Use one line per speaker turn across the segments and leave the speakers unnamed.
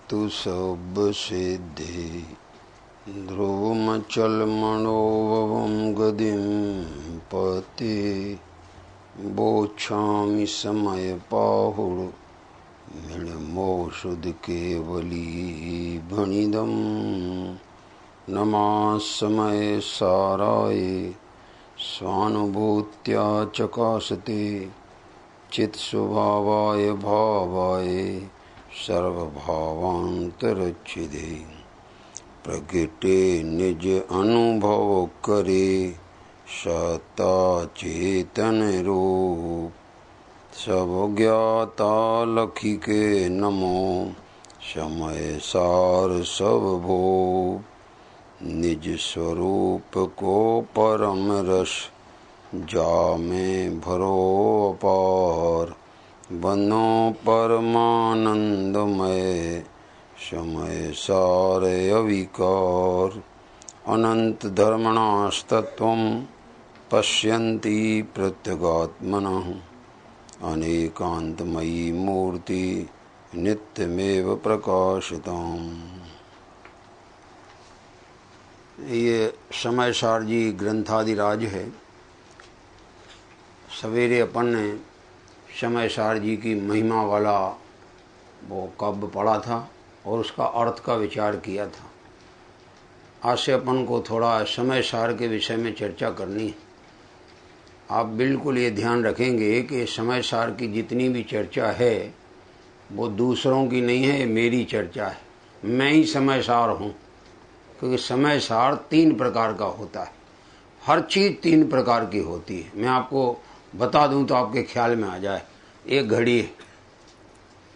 हेतु सब सिद्धि ध्रुवमचल मनोभवं गतिं पति बोच्छामि समय पाहुर मिणमोषुध केवली भणिदं नमास्मये साराय स्वानुभूत्या चकासते चित्स्वभावाय भावाय सर्वभावान्तरच्छिदे प्रकृते निज अनुभव करे सत्ता चेतन रूप सब ज्ञाता लखी के नमो समय सार सब भोग निज स्वरूप को परम रस जा में भरो अपार बनो परमानंदमय समय सारे अविकार अनंत धर्मणास्तत्वं पश्यन्ति प्रत्यगात्मनः अनेकांतमयी मूर्ति नित्यमेव प्रकाशिताम्। ये समय सार जी ग्रंथादिराज है। सवेरे अपन ने समय सार जी की महिमा वाला वो काव्य पढ़ा था और उसका अर्थ का विचार किया था। आज से अपन को थोड़ा समय सार के विषय में चर्चा करनी है। आप बिल्कुल ये ध्यान रखेंगे कि समय सार की जितनी भी चर्चा है वो दूसरों की नहीं है, ये मेरी चर्चा है। मैं ही समय सार हूँ, क्योंकि समय सार 3 प्रकार का होता है। हर चीज़ 3 प्रकार की होती है। मैं आपको बता दूं तो आपके ख्याल में आ जाए। एक घड़ी है,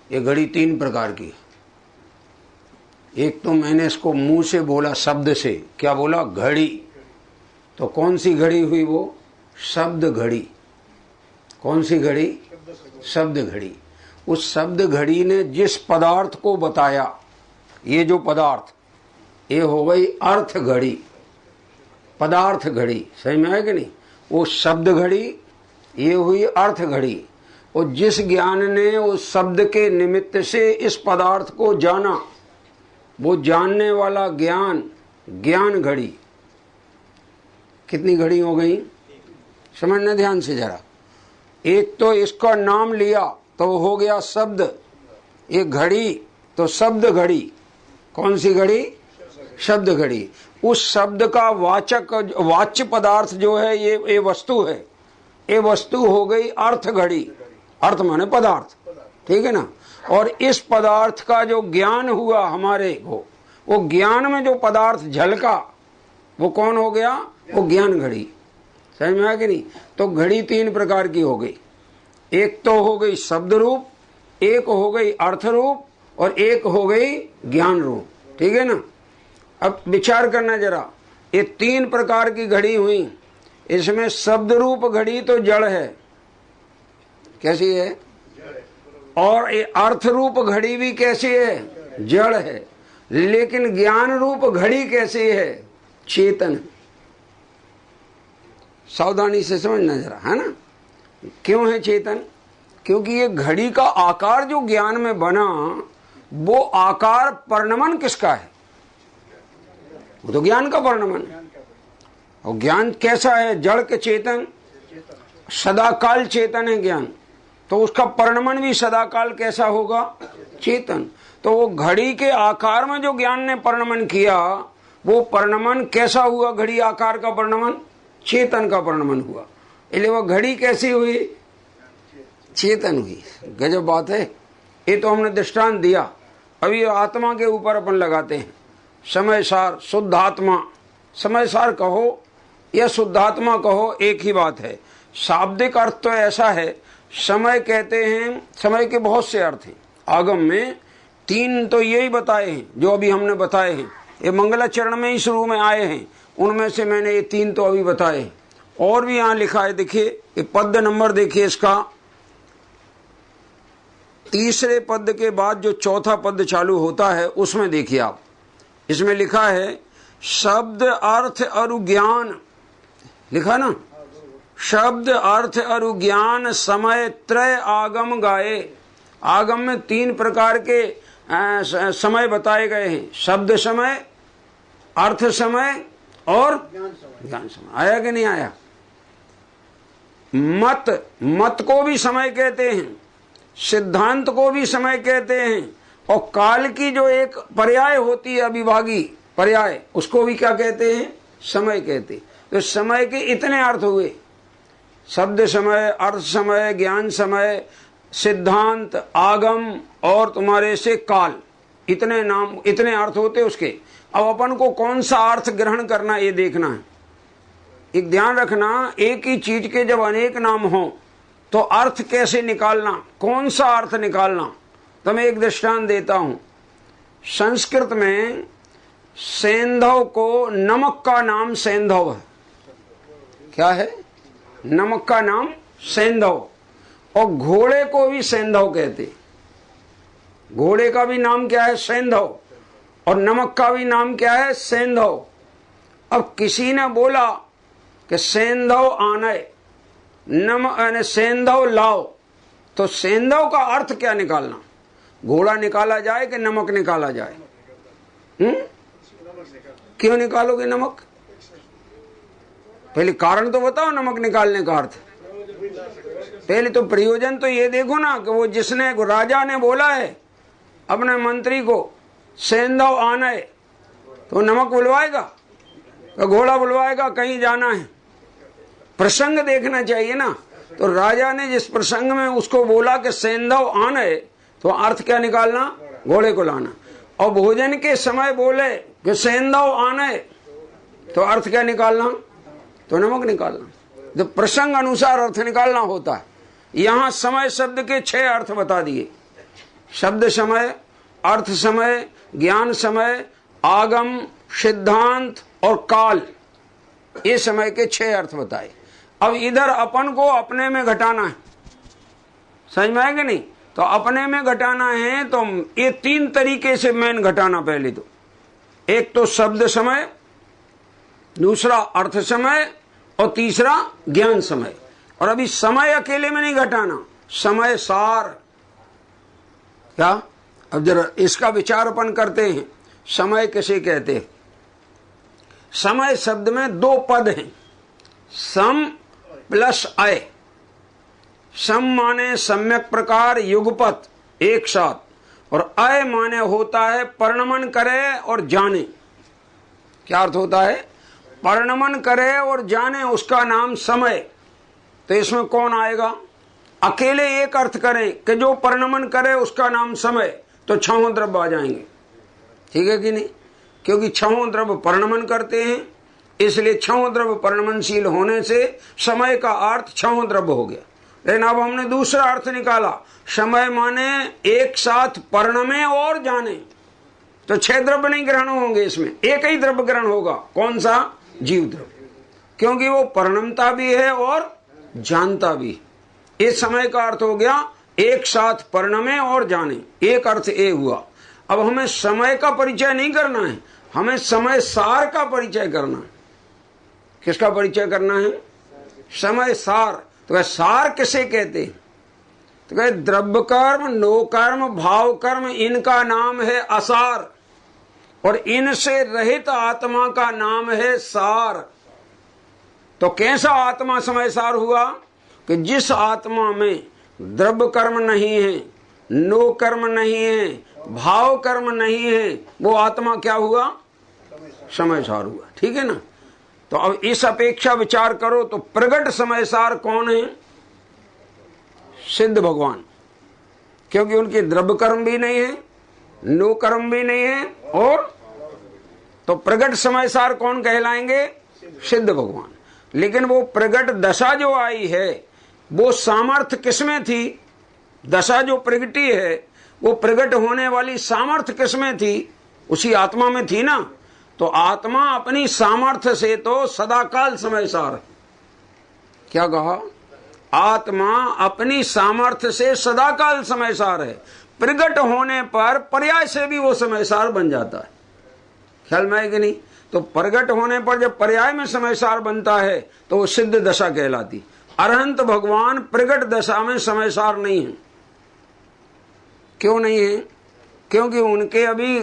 ये घड़ी 3 प्रकार की है। एक तो मैंने इसको मुंह से बोला, शब्द से। क्या बोला? घड़ी। तो कौन सी घड़ी हुई वो? शब्द घड़ी। कौन सी घड़ी? शब्द घड़ी। उस शब्द घड़ी ने जिस पदार्थ को बताया, ये जो पदार्थ, ये हो गई अर्थ घड़ी, पदार्थ घड़ी। सही में है कि नहीं? वो शब्द घड़ी, ये हुई अर्थ घड़ी। और जिस ज्ञान ने उस शब्द के निमित्त से इस पदार्थ को जाना, वो जानने वाला ज्ञान, ज्ञान घड़ी। कितनी घड़ी हो गई? समझना ध्यान से जरा। एक तो इसका नाम लिया तो हो गया शब्द, एक घड़ी तो शब्द घड़ी। कौन सी घड़ी? शब्द घड़ी। उस शब्द का वाचक, वाच्य पदार्थ जो है, ये वस्तु है। ये वस्तु हो गई अर्थ घड़ी। अर्थ माने पदार्थ, ठीक है ना? और इस पदार्थ का जो ज्ञान हुआ हमारे को, वो ज्ञान में जो पदार्थ झलका, वो कौन हो गया? वो ज्ञान घड़ी। समझ में आया कि नहीं? तो घड़ी 3 प्रकार की हो गई। एक तो हो गई शब्द रूप, एक हो गई अर्थ रूप, और एक हो गई ज्ञान रूप। ठीक है ना? अब विचार करना जरा। ये 3 प्रकार की घड़ी हुई। इसमें शब्द रूप घड़ी तो जड़ है। कैसी है? और ये अर्थ रूप घड़ी भी कैसी है? जड़ है। लेकिन ज्ञान रूप घड़ी कैसी है? चेतन। सावधानी से समझना जरा, है ना? क्यों है चेतन? क्योंकि ये घड़ी का आकार जो ज्ञान में बना, वो आकार परिणमन किसका है? वो तो ज्ञान का परिणमन। और ज्ञान कैसा है? जड़ के चेतन, सदाकाल चेतन है ज्ञान। तो उसका परिणमन भी सदाकाल कैसा होगा? चेतन। तो वो घड़ी के आकार में जो ज्ञान ने परिणमन किया, वो परिणमन कैसा हुआ? घड़ी आकार का परिणमन चेतन का परिणमन हुआ। इसलिए वो घड़ी कैसी हुई? चेतन हुई। गजब बात है। ये तो हमने दृष्टांत दिया। अभी आत्मा के ऊपर अपन लगाते हैं। समय सार, शुद्ध आत्मा। समय सार कहो या शुद्धात्मा कहो, एक ही बात है। शाब्दिक अर्थ तो ऐसा है, समय कहते हैं, समय के बहुत से अर्थ हैं। आगम में 3 तो यही बताए हैं जो अभी हमने बताए हैं। ये मंगलाचरण में ही शुरू में आए हैं, उनमें से मैंने ये 3 तो अभी बताए हैं। और भी यहाँ लिखा है, देखिए ये पद नंबर देखिए इसका। तीसरे पद के बाद जो चौथा पद चालू होता है, उसमें देखिए आप, इसमें लिखा है शब्द अर्थ और ज्ञान। लिखा ना? शब्द अर्थ और ज्ञान समय त्रय आगम गाए। आगम में 3 प्रकार के समय बताए गए हैं, शब्द समय, अर्थ समय और ज्ञान समय। आया कि नहीं आया? मत को भी समय कहते हैं, सिद्धांत को भी समय कहते हैं, और काल की जो एक पर्याय होती है, अविभागी पर्याय, उसको भी क्या कहते हैं? समय कहते हैं। तो समय के इतने अर्थ हुए, शब्द समय, अर्थ समय, ज्ञान समय, सिद्धांत, आगम और तुम्हारे से काल, इतने नाम, इतने अर्थ होते उसके। अब अपन को कौन सा अर्थ ग्रहण करना ये देखना है। एक ध्यान रखना, एक ही चीज के जब अनेक नाम हो तो अर्थ कैसे निकालना, कौन सा अर्थ निकालना। तो मैं एक दृष्टांत देता हूं। संस्कृत में सेंधव को, नमक का नाम सेंधव है। क्या है? नमक का नाम सेंधव। और घोड़े को भी सेंधव कहते। घोड़े का भी नाम क्या है? सेंधव। और नमक का भी नाम क्या है? सेंधव। अब किसी ने बोला कि सेंधव आने, नमक सेंधव लाओ, तो सेंधव का अर्थ क्या निकालना? घोड़ा निकाला जाए कि नमक निकाला जाए? क्यों निकालोगे नमक? पहले कारण तो बताओ नमक निकालने का अर्थ। पहले तो प्रयोजन तो ये देखो ना कि वो जिसने, राजा ने बोला है अपने मंत्री को सेंधव आना है, तो नमक बुलवाएगा, तो घोड़ा बुलवाएगा, कहीं जाना है। प्रसंग देखना चाहिए ना। तो राजा ने जिस प्रसंग में उसको बोला कि सेंधव आना है, तो अर्थ क्या निकालना? घोड़े को लाना। और भोजन के समय बोले कि सेंधव आना है, तो अर्थ क्या निकालना? तो नमक निकालना। तो प्रसंग अनुसार अर्थ निकालना होता है। यहां समय शब्द के 6 अर्थ बता दिए। शब्द समय, अर्थ समय, ज्ञान समय, आगम, सिद्धांत और काल, ये समय के 6 अर्थ बताए। अब इधर अपन को अपने में घटाना है। समझ में आएगा नहीं? तो अपने में घटाना है तो ये 3 तरीके से मेन घटाना। पहले तो एक तो शब्द समय, दूसरा अर्थ समय और तीसरा ज्ञान समय। और अभी समय अकेले में नहीं घटाना, समय सार। क्या? अब जरा इसका विचार अपन करते हैं। समय किसे कहते हैं? समय शब्द में 2 पद हैं, सम प्लस अय। सम माने सम्यक प्रकार, युगपत, एक साथ, और अय माने होता है परिणमन करे और जाने। क्या अर्थ होता है? परिणमन करे और जाने, उसका नाम समय। तो इसमें कौन आएगा? अकेले एक अर्थ करें कि जो परिणमन करे उसका नाम समय, तो 6 द्रव्य आ जाएंगे। ठीक है कि नहीं? क्योंकि 6 द्रव्य परिणमन करते हैं, इसलिए 6 द्रव्य परिणमनशील होने से समय का अर्थ 6 द्रव्य हो गया। लेकिन अब हमने दूसरा अर्थ निकाला, समय माने एक साथ परिणमे और जाने, तो 6 द्रव्य नहीं ग्रहण होंगे, इसमें एक ही द्रव्य ग्रहण होगा। कौन सा? जीव द्रव्य, क्योंकि वो परिणमता भी है और जानता भी है। इस समय का अर्थ हो गया एक साथ परिणमे और जाने, एक अर्थ ए हुआ। अब हमें समय का परिचय नहीं करना है, हमें समय सार का परिचय करना है। किसका परिचय करना है? समय सार। तो सार किसे कहते हैं? तो कहे द्रव्य कर्म, नो कर्म, भाव कर्म, इनका नाम है असार, और इनसे रहित आत्मा का नाम है सार। तो कैसा आत्मा समय सार हुआ? कि जिस आत्मा में द्रव्य कर्म नहीं है, नो कर्म नहीं है, भाव कर्म नहीं है, वो आत्मा क्या हुआ? समय सार हुआ। ठीक है ना? तो अब इस अपेक्षा विचार करो तो प्रगट समय सार कौन है? सिद्ध भगवान, क्योंकि उनके द्रव्य कर्म भी नहीं है, नो कर्म भी नहीं है, और तो प्रगट समय सार कौन कहलाएंगे? सिद्ध भगवान। लेकिन वो प्रगट दशा जो आई है, वो सामर्थ्य किसमें थी? दशा जो प्रगटी है, वो प्रगट होने वाली सामर्थ्य किसमें थी? उसी आत्मा में थी ना। तो आत्मा अपनी सामर्थ्य से तो सदाकाल समय सार है। क्या कहा? आत्मा अपनी सामर्थ्य से सदाकाल समय सार है। प्रगट होने पर पर्याय से भी वो समय सार बन जाता है। ख्याल में है कि नहीं? तो प्रगट होने पर जब पर्याय में समय सार बनता है तो वो सिद्ध दशा कहलाती। अरहंत भगवान प्रगट दशा में समय सार नहीं है। क्यों नहीं है? क्योंकि उनके अभी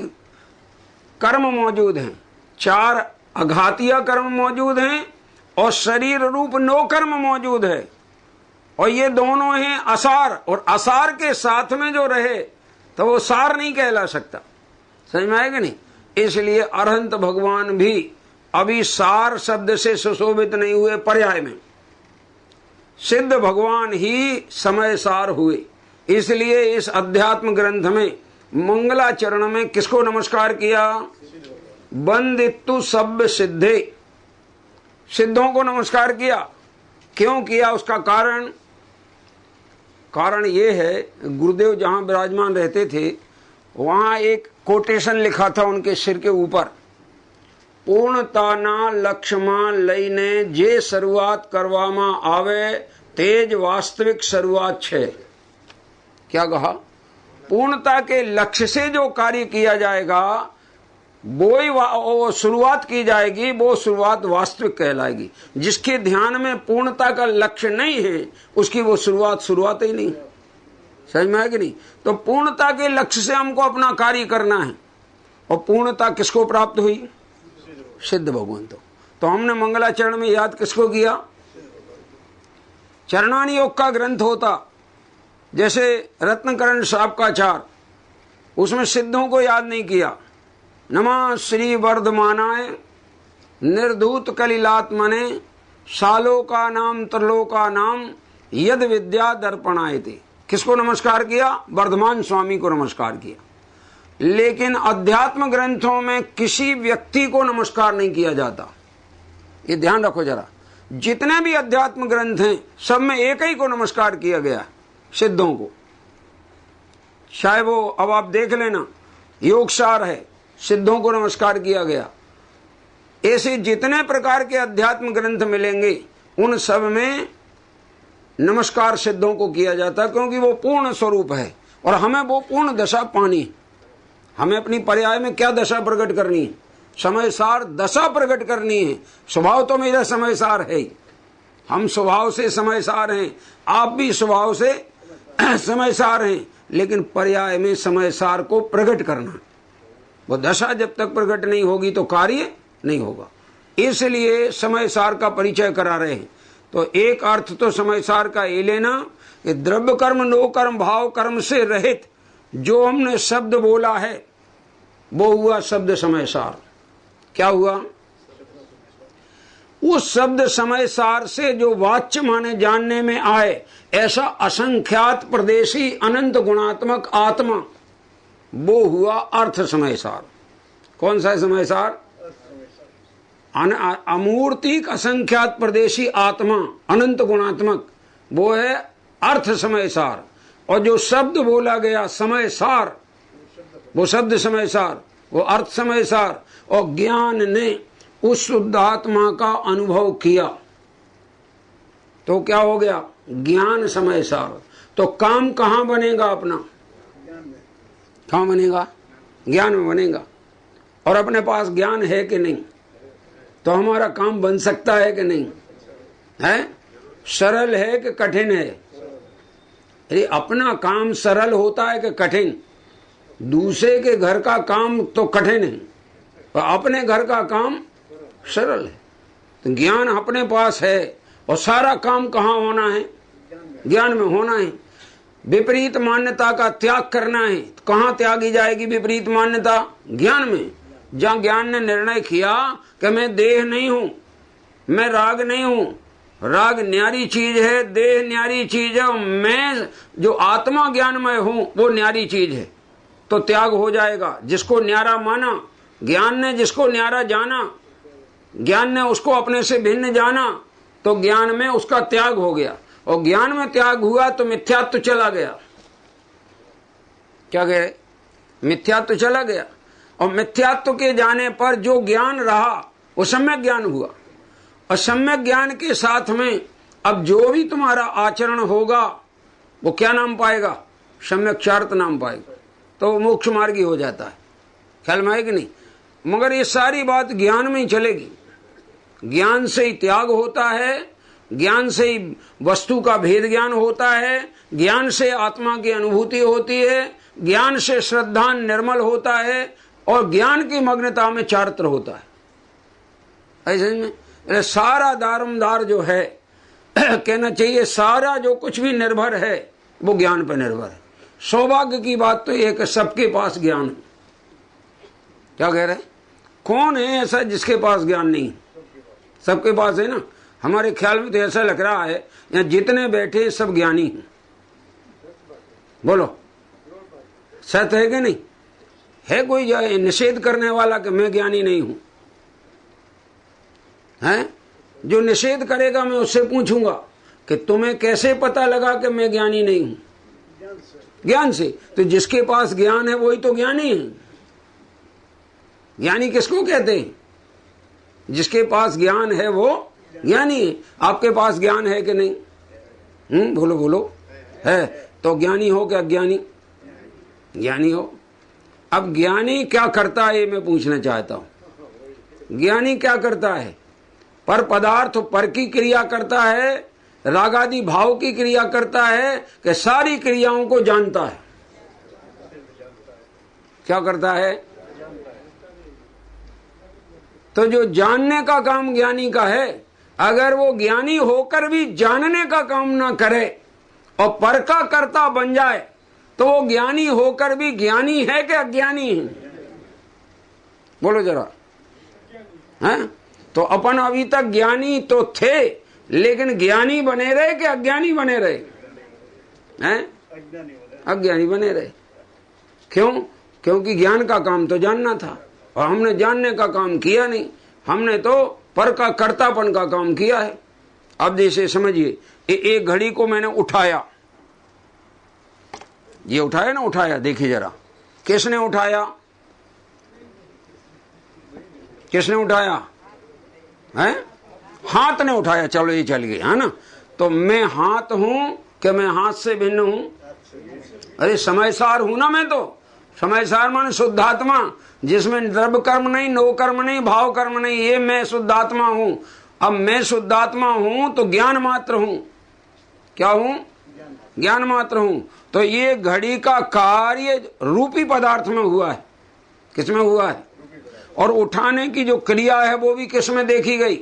कर्म मौजूद हैं, 4 अघातीय कर्म मौजूद हैं और शरीर रूप 9 कर्म मौजूद है, और ये दोनों हैं असार, और असार के साथ में जो रहे तो वो सार नहीं कहला सकता। समझ में आएगा नहीं? इसलिए अरहंत भगवान भी अभी सार शब्द से सुशोभित नहीं हुए, पर्याय में सिद्ध भगवान ही समय सार हुए। इसलिए इस अध्यात्म ग्रंथ में मंगलाचरण में किसको नमस्कार किया? वंदितु सब्ब सिद्धे, सिद्धों को नमस्कार किया। क्यों किया? उसका कारण ये है, गुरुदेव जहां विराजमान रहते थे वहां एक कोटेशन लिखा था उनके सिर के ऊपर, पूर्णताना लक्ष्यमा लईने जे शुरुआत करवामा आवे तेज वास्तविक शुरुआत छे। क्या कहा? पूर्णता के लक्ष्य से जो कार्य किया जाएगा वो शुरुआत की जाएगी, वो शुरुआत वास्तविक कहलाएगी। जिसके ध्यान में पूर्णता का लक्ष्य नहीं है उसकी वो शुरुआत ही नहीं। समझ में है कि नहीं? तो पूर्णता के लक्ष्य से हमको अपना कार्य करना है, और पूर्णता किसको प्राप्त हुई? सिद्ध भगवंत। तो हमने मंगलाचरण में याद किसको किया? चरणानी योग का ग्रंथ होता, जैसे रत्नकरण साहब का चार, उसमें सिद्धों को याद नहीं किया। नमः श्री वर्धमानाय निर्धूत कलिलात्मने सालोका नाम त्रिलोका नाम यद विद्या दर्पणाय थे। किसको नमस्कार किया? वर्धमान स्वामी को नमस्कार किया। लेकिन अध्यात्म ग्रंथों में किसी व्यक्ति को नमस्कार नहीं किया जाता, ये ध्यान रखो जरा। जितने भी अध्यात्म ग्रंथ हैं सब में एक ही को नमस्कार किया गया, सिद्धों को। चाहे वो अब आप देख लेना योगसार है, सिद्धों को नमस्कार किया गया। ऐसे जितने प्रकार के अध्यात्म ग्रंथ मिलेंगे उन सब में नमस्कार सिद्धों को किया जाता, क्योंकि वो पूर्ण स्वरूप है और हमें वो पूर्ण दशा पानी। हमें अपनी पर्याय में क्या दशा प्रकट करनी है? समय सार दशा प्रकट करनी है। स्वभाव तो मेरा समय सार है, हम स्वभाव से समय सार हैं, आप भी स्वभाव से समय सार हैं, लेकिन पर्याय में समय सार को प्रकट करना। वो दशा जब तक प्रकट नहीं होगी तो कार्य नहीं होगा। इसलिए समय सार का परिचय करा रहे हैं। तो एक अर्थ तो समय सार का ये लेना कि द्रव्य कर्म नो कर्म भाव कर्म से रहित जो हमने शब्द बोला है वो हुआ शब्द समय सार। क्या हुआ? उस शब्द समय सार से जो वाच्य माने जानने में आए ऐसा असंख्यात प्रदेशी अनंत गुणात्मक आत्मा, वो हुआ अर्थ समय सार। कौन सा समय सार? अमूर्तिक असंख्यात प्रदेशी आत्मा अनंत गुणात्मक, वो है अर्थ समय सार। और जो शब्द बोला गया समय सार, वो शब्द समय सार, वो अर्थ समय सार। और ज्ञान ने उस शुद्ध आत्मा का अनुभव किया तो क्या हो गया? ज्ञान समय सार। तो काम कहां बनेगा अपना? कहां बनेगा? ज्ञान में बनेगा। और अपने पास ज्ञान है कि नहीं? तो हमारा काम बन सकता है कि नहीं? है? सरल है कि कठिन है? अरे अपना काम सरल होता है कि कठिन? दूसरे के घर का काम तो कठिन है और अपने घर का काम सरल है। तो ज्ञान अपने पास है और सारा काम कहाँ होना है? ज्ञान में होना है। विपरीत मान्यता का त्याग करना है तो कहाँ त्यागी जाएगी विपरीत मान्यता? ज्ञान में। जहाँ ज्ञान ने निर्णय किया कि मैं देह नहीं हूं, मैं राग नहीं हूं, राग न्यारी चीज है, देह न्यारी चीज है, मैं जो आत्मा ज्ञानमय हूं वो न्यारी चीज है, तो त्याग हो जाएगा। जिसको न्यारा माना ज्ञान ने, जिसको न्यारा जाना ज्ञान ने, उसको अपने से भिन्न जाना, तो ज्ञान में उसका त्याग हो गया। और ज्ञान में त्याग हुआ तो मिथ्यात्व चला गया। क्या कहे? मिथ्यात्व चला गया। और मिथ्यात्व के जाने पर जो ज्ञान रहा वो सम्यक ज्ञान हुआ। और सम्यक ज्ञान के साथ में अब जो भी तुम्हारा आचरण होगा वो क्या नाम पाएगा? सम्यक चार्थ नाम पाएगा। तो वो मोक्ष मार्गी हो जाता है। ख्याल में है कि नहीं? मगर ये सारी बात ज्ञान में ही चलेगी। ज्ञान से ही त्याग होता है ज्ञान से ही वस्तु का भेद ज्ञान होता है, ज्ञान से आत्मा की अनुभूति होती है, ज्ञान से श्रद्धा निर्मल होता है और ज्ञान की मग्नता में चारित्र होता है। ऐसे में सारा दारमदार जो है कहना चाहिए, सारा जो कुछ भी निर्भर है वो ज्ञान पर निर्भर है। सौभाग्य की बात तो यह कि सबके पास ज्ञान है। क्या कह रहे? कौन है ऐसा जिसके पास ज्ञान नहीं? सबके पास है ना। हमारे ख्याल में तो ऐसा लग रहा है यहाँ जितने बैठे सब ज्ञानी हैं। बोलो सत्य है कि नहीं? है कोई निषेध करने वाला कि मैं ज्ञानी नहीं हूं? है जो निषेध करेगा मैं उससे पूछूंगा कि तुम्हें कैसे पता लगा कि मैं ज्ञानी नहीं हूं? ज्ञान से। तो जिसके पास ज्ञान है वही तो ज्ञानी है। ज्ञानी किसको कहते हैं? जिसके पास ज्ञान है वो ज्ञानी है। आपके पास ज्ञान है कि नहीं? बोलो बोलो। है तो ज्ञानी हो क्या अज्ञानी? ज्ञानी हो। अब ज्ञानी क्या करता है ये मैं पूछना चाहता हूं। ज्ञानी क्या करता है? पर पदार्थ पर की क्रिया करता है, रागादि भाव की क्रिया करता है कि सारी क्रियाओं को जानता है? क्या करता है? तो जो जानने का काम ज्ञानी का है, अगर वो ज्ञानी होकर भी जानने का काम ना करे और पर का कर्ता बन जाए तो वो ज्ञानी होकर भी ज्ञानी है कि अज्ञानी है? बोलो जरा। हैं? तो अपन अभी तक ज्ञानी तो थे, लेकिन ज्ञानी बने रहे कि अज्ञानी बने रहे? हैं? अज्ञानी बने रहे। क्यों? क्योंकि ज्ञान का काम तो जानना था और हमने जानने का काम किया नहीं, हमने तो पर का कर्तापन का काम किया है। अब जैसे समझिए, एक घड़ी को मैंने उठाया, ये उठाया ना, उठाया, देखिए जरा किसने उठाया? किसने उठाया? है? हाथ ने उठाया। चलो ये चल गई, है ना। तो मैं हाथ हूं कि मैं हाथ से भिन्न हूं? अरे समयसार हूं ना मैं। तो समयसार मान शुद्धात्मा, जिसमें द्रव्य कर्म नहीं, नो कर्म नहीं, भाव कर्म नहीं, ये मैं शुद्धात्मा हूं। अब मैं शुद्धात्मा हूं तो ज्ञान मात्र हूं। क्या हूं? ज्ञान मात्र हूं। तो ये घड़ी का कार्य रूपी पदार्थ में हुआ है। किसमें हुआ है? और उठाने की जो क्रिया है वो भी किसमें देखी गई?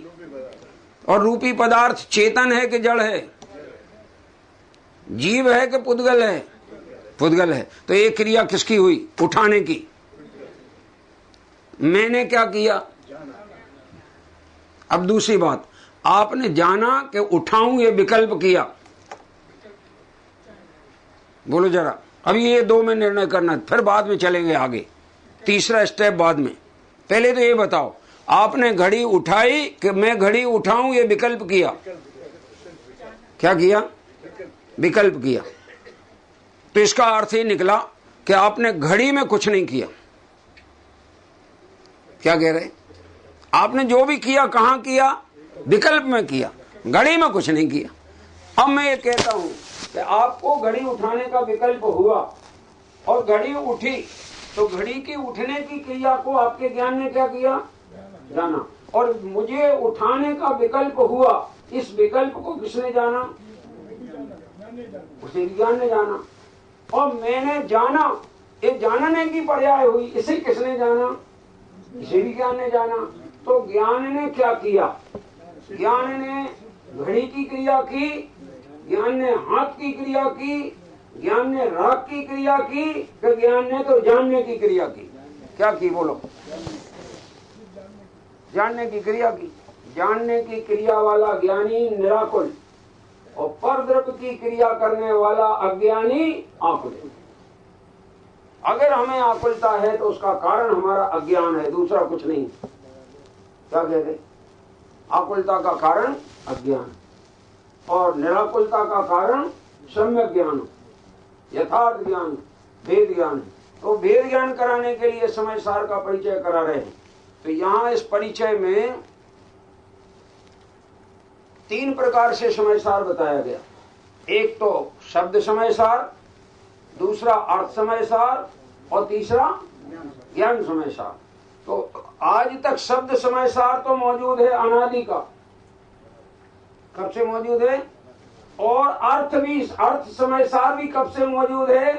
और रूपी पदार्थ चेतन है कि जड़ है? जीव है कि पुद्गल है? पुद्गल है। तो ये क्रिया किसकी हुई? उठाने की। मैंने क्या किया? अब दूसरी बात, आपने जाना कि उठाऊं ये विकल्प किया। बोलो जरा। अब ये दो में निर्णय करना, फिर बाद में चलेंगे आगे, तीसरा स्टेप बाद में। पहले तो ये बताओ, आपने घड़ी उठाई कि मैं घड़ी उठाऊं ये विकल्प किया? क्या किया? विकल्प किया। तो इसका अर्थ ये निकला कि आपने घड़ी में कुछ नहीं किया। क्या कह रहे? आपने जो भी किया कहां किया? विकल्प में किया, घड़ी में कुछ नहीं किया। अब मैं ये कहता हूं कि आपको घड़ी उठाने का विकल्प हुआ और घड़ी उठी, तो घड़ी की उठने की क्रिया को आपके ज्ञान ने क्या किया? जाना। और मुझे उठाने का विकल्प हुआ, इस विकल्प को किसने जाना? उसे ज्ञान ने जाना। और मैंने जाना, ये जानने की पर्याय हुई, इसे किसने जाना? इसे भी ज्ञान ने जाना। तो ज्ञान ने क्या किया? ज्ञान ने घड़ी की क्रिया की, ज्ञान ने हाथ की क्रिया की, ज्ञान ने राग की क्रिया की, तो ज्ञान ने तो जानने की क्रिया की। क्या की? बोलो। जानने की क्रिया की। जानने की क्रिया वाला ज्ञानी निराकुल और परद्रव्य की क्रिया करने वाला अज्ञानी आकुल। अगर हमें आकुलता है तो उसका कारण हमारा अज्ञान है, दूसरा कुछ नहीं। क्या कहते? आकुलता का कारण अज्ञान और निराकुलता का कारण सम्यक ज्ञान, यथार्थ ज्ञान, भेद ज्ञान। तो भेद ज्ञान कराने के लिए समय सार का परिचय करा रहे हैं। तो यहां इस परिचय में 3 प्रकार से समय सार बताया गया। एक तो शब्द समय सार, दूसरा अर्थ समय सार और तीसरा ज्ञान समय सार। तो आज तक शब्द समय सार तो मौजूद है अनादि का, कब से मौजूद है, और अर्थ भी, अर्थ समय सार भी कब से मौजूद है,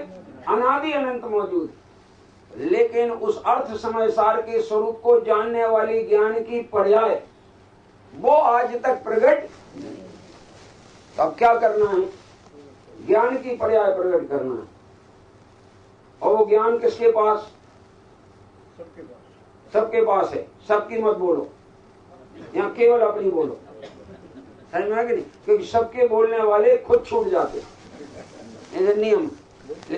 अनादि अनंत मौजूद है। लेकिन उस अर्थ समय सार के स्वरूप को जानने वाली ज्ञान की पर्याय वो आज तक प्रकट। अब क्या करना है, ज्ञान की पर्याय प्रकट करना है। और वो ज्ञान किसके पास, सबके पास है। सबकी मत बोलो, यहाँ केवल अपनी बोलो, समझ में आ गया नहीं, क्योंकि सबके बोलने वाले खुद छूट जाते, नियम।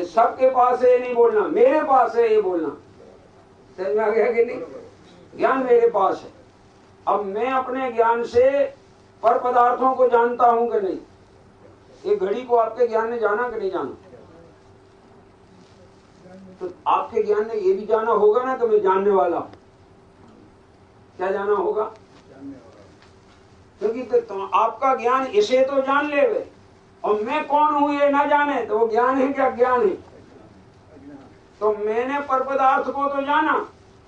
सबके पास है ये नहीं बोलना, मेरे पास है ये बोलना, समझ में आ गया कि नहीं। ज्ञान मेरे पास है। अब मैं अपने ज्ञान से पर पदार्थों को जानता हूं कि नहीं। ये घड़ी को आपके ज्ञान ने जाना कि नहीं जाना, तो आपके ज्ञान ने ये भी जाना होगा ना कि मैं जानने वाला हूं। क्या जाना होगा, क्योंकि तो आपका ज्ञान इसे तो जान ले वे, और मैं कौन हूं ये ना जाने, तो वो ज्ञान है क्या, ज्ञान है। तो मैंने पर पदार्थ को तो जाना,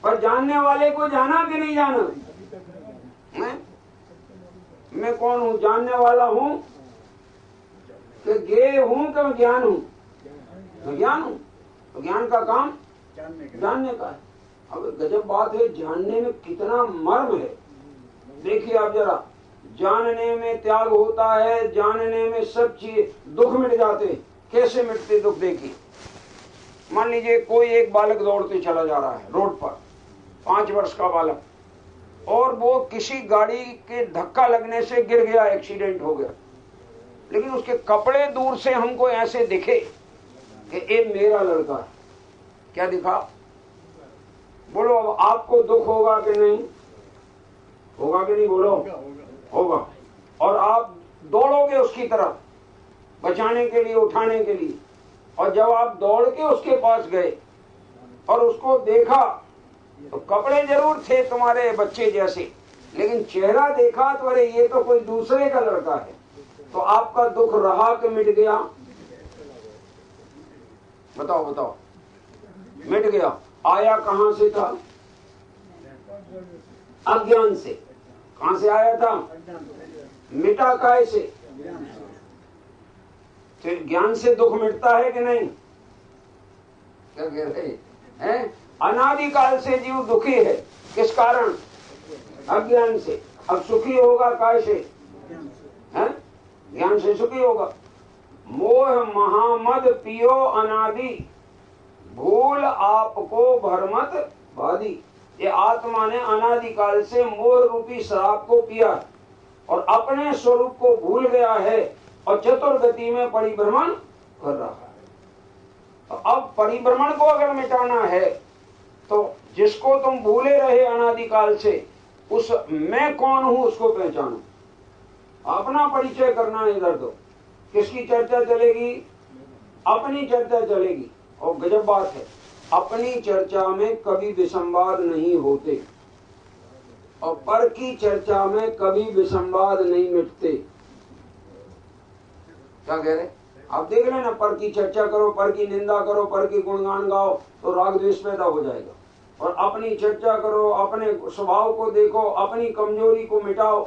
पर जानने वाले को जाना कि नहीं जाना। मैं कौन हूं, जानने वाला हूं कि ज्ञेय हूं कि मैं ज्ञान हूं, मैं ज्ञान हूं। तो ज्ञान का काम जानने का है। अब गजब बात है, जानने में कितना मर्म है। देखिए आप जरा, जानने में त्याग होता है, जानने में सब चीज, दुख मिट जाते। कैसे मिटते दुख, देखिए। मान लीजिए कोई एक बालक दौड़ते चला जा रहा है रोड पर, 5 वर्ष का बालक, और वो किसी गाड़ी के धक्का लगने से गिर गया, एक्सीडेंट हो गया। लेकिन उसके कपड़े दूर से हमको ऐसे दिखे कि ये मेरा लड़का है। क्या दिखा, बोलो। अब आपको दुख होगा कि नहीं, होगा कि नहीं, बोलो। होगा। और आप दौड़ोगे उसकी तरफ बचाने के लिए, उठाने के लिए। और जब आप दौड़ के उसके पास गए और उसको देखा, तो कपड़े जरूर थे तुम्हारे बच्चे जैसे, लेकिन चेहरा देखा तो अरे ये तो कोई दूसरे का लड़का है। तो आपका दुख रहा कि मिट गया, बताओ बताओ। मिट गया। आया कहां से था, अज्ञान से। कहां से आया था, मिटा काय से, तो ज्ञान से दुख मिटता है कि नहीं। क्या कह रहे हैं, अनादिकाल से जीव दुखी है, किस कारण, अज्ञान से। अब सुखी होगा काय से, हैं, ज्ञान से सुखी होगा। मोह महामद पियो अनादि, भूल आपको भरमत बादी। ये आत्मा ने अनादिकाल से मोह रूपी शराब को पिया और अपने स्वरूप को भूल गया है और चतुर्गति में परिभ्रमण कर रहा है। तो अब परिभ्रमण को अगर मिटाना है तो जिसको तुम भूले रहे अनादिकाल से, उस मैं कौन हूं उसको पहचानो। अपना परिचय करना इधर दो। किसकी चर्चा चलेगी, अपनी चर्चा चलेगी। और गजब बात है, अपनी चर्चा में कभी विसंवाद नहीं होते और पर की चर्चा में कभी विसंवाद नहीं मिटते। क्या कह रहे, आप देख लेना, पर की चर्चा करो, पर की निंदा करो, पर की गुणगान गाओ तो राग द्वेष पैदा हो जाएगा। और अपनी चर्चा करो, अपने स्वभाव को देखो, अपनी कमजोरी को मिटाओ,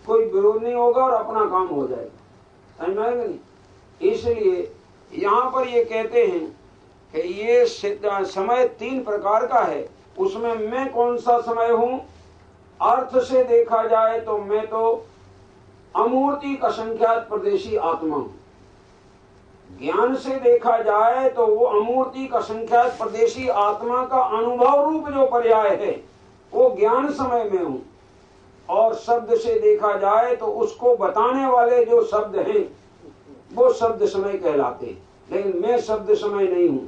कोई विरोध नहीं होगा और अपना काम हो जाएगा। समझ में आएगा नहीं। इसलिए यहाँ पर ये कहते हैं कि ये समय 3 प्रकार का है। उसमें मैं कौन सा समय हूं, अर्थ से देखा जाए तो मैं तो अमूर्ति का संख्यात प्रदेशी आत्मा हूं। ज्ञान से देखा जाए तो वो अमूर्ति का संख्यात प्रदेशी आत्मा का अनुभव रूप जो पर्याय है वो ज्ञान समय में हूं। और शब्द से देखा जाए तो उसको बताने वाले जो शब्द हैं वो शब्द समय कहलाते हैं। लेकिन मैं शब्द समय नहीं हूं,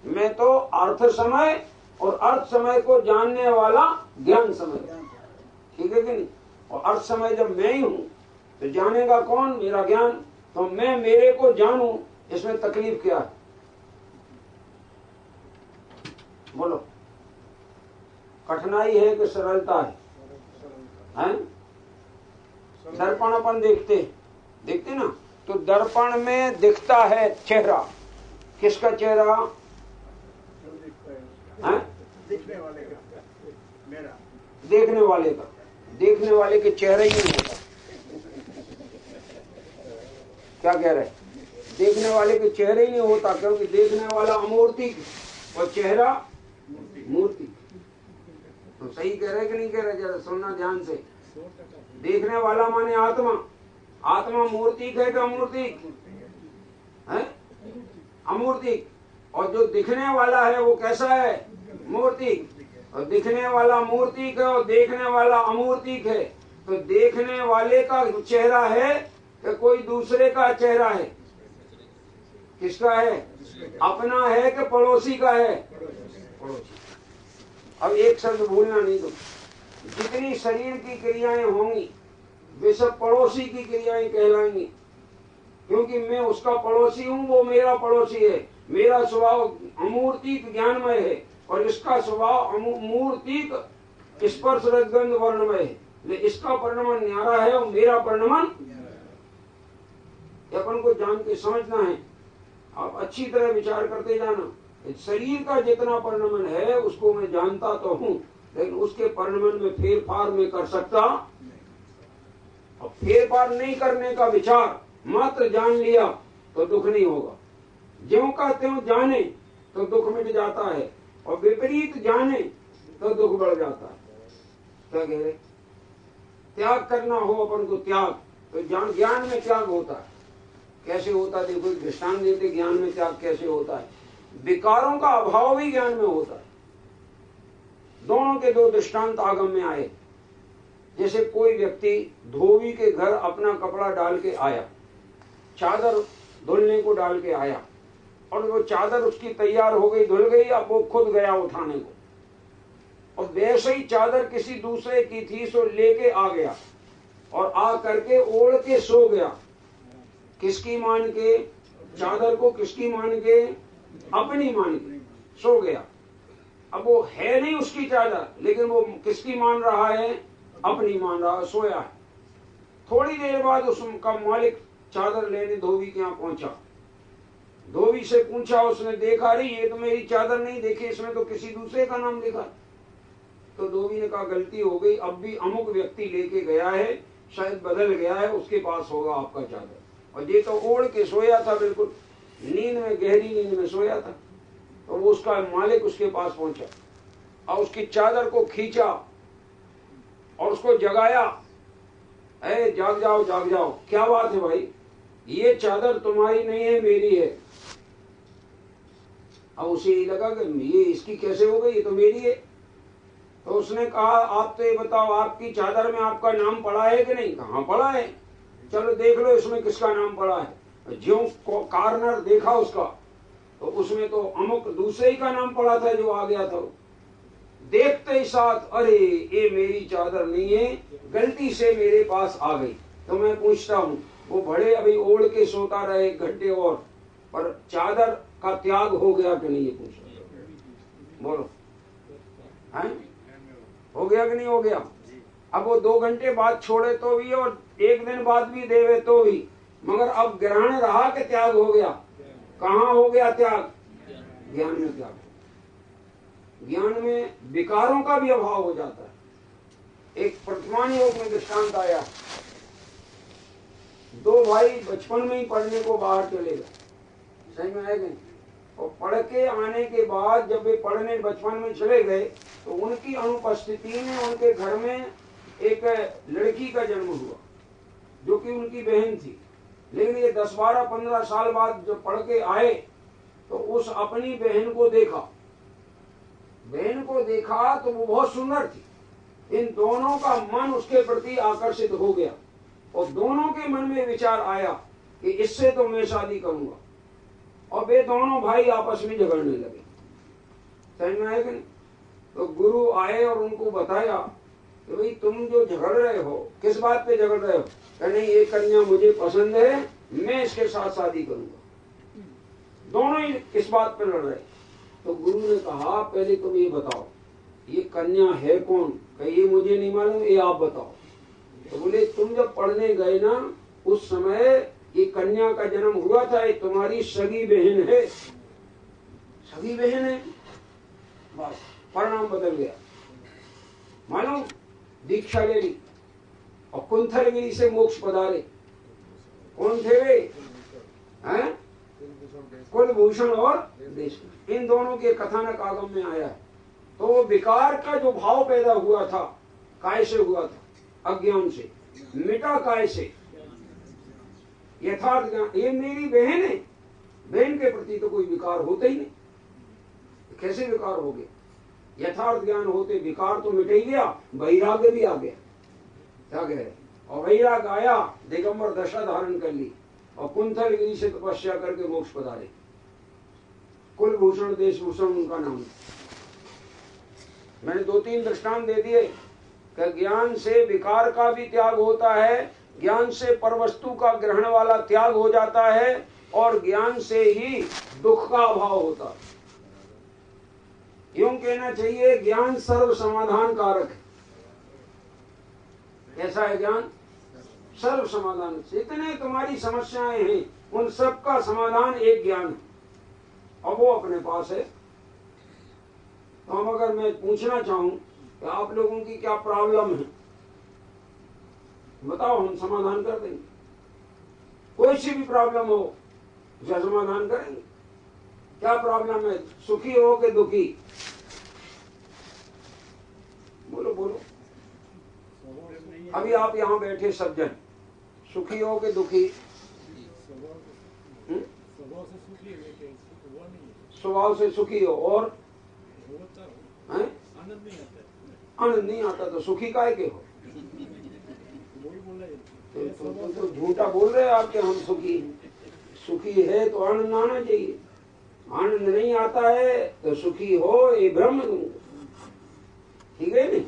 मैं तो अर्थ समय और अर्थ समय को जानने वाला ज्ञान समय। ठीक है कि नहीं। और अर्थ समय जब मैं ही हूं तो जानेगा कौन, मेरा ज्ञान। तो मैं मेरे को जानूं, इसमें तकलीफ क्या है, बोलो। कठिनाई है कि सरलता है, हैं? दर्पण अपन देखते ना, तो दर्पण में दिखता है चेहरा। किसका चेहरा, हैं? देखने वाले का, मेरा। देखने वाले का, देखने वाले के चेहरा ही नहीं होता। क्या कह रहे? देखने वाले के चेहरे ही नहीं होता, क्योंकि देखने वाला अमूर्तिक और चेहरा मूर्ति। तो सही कह रहे कि नहीं कह रहे? जरा सुनना ध्यान से। देखने वाला माने आत्मा। आत्मा मूर्तिक है कि अमूर्तिक है? अमूर्तिक। और जो दिखने वाला है वो कैसा है? मूर्तिक। और दिखने वाला मूर्तिक है और देखने वाला अमूर्तिक है। तो देखने वाले का चेहरा है कि कोई दूसरे का चेहरा है? किसका है? अपना है कि पड़ोसी का है? पड़ोसी। अब एक शब्द भूलना नहीं। तो जितनी शरीर की क्रियाएं होंगी वे सब पड़ोसी की क्रियाएं कहलाएंगी, क्योंकि मैं उसका पड़ोसी हूं, वो मेरा पड़ोसी है। मेरा स्वभाव अमूर्तिक ज्ञानमय है और इसका स्वभाव मूर्तिक स्पर्श रसगंध वर्णमय है। इसका परिणमन न्यारा है और मेरा परिणमन, अपन को जान के समझना है। आप अच्छी तरह विचार करते जाना। शरीर का जितना परिणमन है उसको मैं जानता तो हूं, लेकिन उसके परिणमन में फेरफार में कर सकता। और फेरफार नहीं करने का विचार मात्र जान लिया तो दुख नहीं होगा। ज्यों का त्यों जाने तो दुख मिट जाता है, और विपरीत जाने तो दुख बढ़ जाता है। क्या कह रहे? त्याग करना हो अपन को त्याग, तो ज्ञान में त्याग होता है। कैसे होता है? देखो दृष्टांत देते ज्ञान में त्याग कैसे होता है। विकारों का अभाव भी ज्ञान में होता है। दोनों के दो दृष्टांत आगम में आए। जैसे कोई व्यक्ति धोबी के घर अपना कपड़ा डाल के आया, चादर धुलने को डाल के आया, और वो चादर उसकी तैयार हो गई, धुल गई, अब वो खुद गया उठाने को, और वैसे ही चादर किसी दूसरे की थी सो लेके आ गया और आ करके ओढ़ के सो गया। किसकी मान के? चादर को किसकी मान के? अपनी मान के सो गया। अब वो है नहीं उसकी चादर, लेकिन वो किसकी मान रहा है? अपनी मान रहा है, सोया है। थोड़ी देर बाद उसका मालिक चादर लेने धोबी के यहाँ पहुंचा। धोबी से पूछा, उसने देखा, रही ये तो मेरी चादर नहीं, देखी इसमें तो किसी दूसरे का नाम लिखा। तो धोबी ने कहा गलती हो गई, अब भी अमुक व्यक्ति लेके गया है, शायद बदल गया है, उसके पास होगा आपका चादर। और ये तो ओढ़ के सोया था, बिल्कुल नींद में, गहरी नींद में सोया था। तो वो उसका मालिक उसके पास पहुंचा और उसकी चादर को खींचा और उसको जगाया। अरे जाग जाओ, जाग जाओ, क्या बात है भाई? ये चादर तुम्हारी नहीं है, मेरी है। अब उसे ये लगा कि ये इसकी कैसे हो गई, ये तो मेरी है। तो उसने कहा आप तो ये बताओ, आपकी चादर में आपका नाम पड़ा है कि नहीं? कहाँ पड़ा है? चलो देख लो इसमें किसका नाम पड़ा है। ज्यों कार्नर देखा उसका, तो उसमें तो अमुक दूसरे ही का नाम पड़ा था जो आ गया था। देखते ही साथ, अरे ये मेरी चादर नहीं है, गलती से मेरे पास आ गई। तो मैं पूछता हूँ, वो बड़े अभी ओढ़ के सोता रहे 1 घंटे और, पर चादर का त्याग हो गया कि नहीं? ये पूछो, बोलो है? हो गया कि नहीं हो गया? अब वो 2 घंटे बाद छोड़े तो भी और 1 दिन बाद भी देवे तो भी, मगर अब ग्रहण रहा कि त्याग हो गया? कहाँ हो गया त्याग? ज्ञान में त्याग। ज्ञान में विकारों का भी अभाव हो जाता है। एक वर्तमान योग में दृष्टांत आया, 2 भाई बचपन में ही पढ़ने को बाहर चले गए, सही में है कि नहीं? और पढ़ के आने के बाद जब वे पढ़ने बचपन में चले गए तो उनकी अनुपस्थिति में उनके घर में एक लड़की का जन्म हुआ जो कि उनकी बहन थी। लेकिन ये 10, 12, 15 साल बाद जब पढ़ के आए तो उस अपनी बहन को देखा तो वो बहुत सुंदर थी। इन दोनों का मन उसके प्रति आकर्षित हो गया और दोनों के मन में विचार आया कि इससे तो मैं शादी करूंगा। और वे दोनों भाई आपस में झगड़ने लगे, समझ में आया कि नहीं? तो गुरु आए और उनको बताया कि भाई तुम जो झगड़ रहे हो, किस बात पे झगड़ रहे हो? नहीं, ये कन्या मुझे पसंद है, मैं इसके साथ शादी करूंगा। दोनों ही इस बात पे लड़ रहे। तो गुरु ने कहा पहले तुम ये बताओ ये कन्या है कौन? कहीं ये मुझे नहीं मालूम, ये आप बताओ। तो बोले तुम जब पढ़ने गए ना उस समय ये कन्या का जन्म हुआ था, ये तुम्हारी सगी बहन है। सगी बहन है, बस परिणाम बदल गया। मालूम, दीक्षा ले ली और कुंथलगिरी से मोक्ष पधारे। कौन थे वे? है, कुलभूषण और देश, इन दोनों के कथानक आगम में आया है। तो विकार का जो भाव पैदा हुआ था, काय से हुआ था? अज्ञान से। मिटा काय से? यथार्थ ज्ञान। ये मेरी बहन है, बहन के प्रति तो कोई विकार होता ही नहीं, कैसे विकार हो गया? यथार्थ ज्ञान होते विकार तो मिट ही गया, वैराग्य भी आ गया। क्या कह रहे? और वैराग आया, दिगंबर दशा धारण कर ली और कुंथल गिरी से तपस्या करके मोक्ष पधारे। कुलभूषण देशभूषण उनका नाम। मैंने 2-3 दृष्टांत दे दिए कि ज्ञान से विकार का भी त्याग होता है, ज्ञान से परवस्तु का ग्रहण वाला त्याग हो जाता है, और ज्ञान से ही दुख का अभाव होता है। यूं कहना चाहिए ज्ञान सर्व समाधान कारक है। कैसा है ज्ञान? सर्व समाधान। जितने तुम्हारी समस्याएं हैं उन सब का समाधान एक ज्ञान है, और वो अपने पास है। तो हम अगर मैं पूछना चाहूं कि आप लोगों की क्या प्रॉब्लम है, बताओ, हम समाधान कर देंगे। कोई सी भी प्रॉब्लम हो उसका समाधान करेंगे। क्या प्रॉब्लम है? सुखी हो कि दुखी? बोलो बोलो। अभी आप यहाँ बैठे सज्जन, सुखी हो कि दुखी? स्वभाव से सुखी हो, और आनंद नहीं आता तो सुखी काहे के हो? तो झूठा बोल रहे हैं आप कि हम सुखी हैं। सुखी है तो आनंद आना चाहिए। आनंद नहीं आता है तो सुखी हो, ये भ्रम दूंगा। ठीक है नहीं?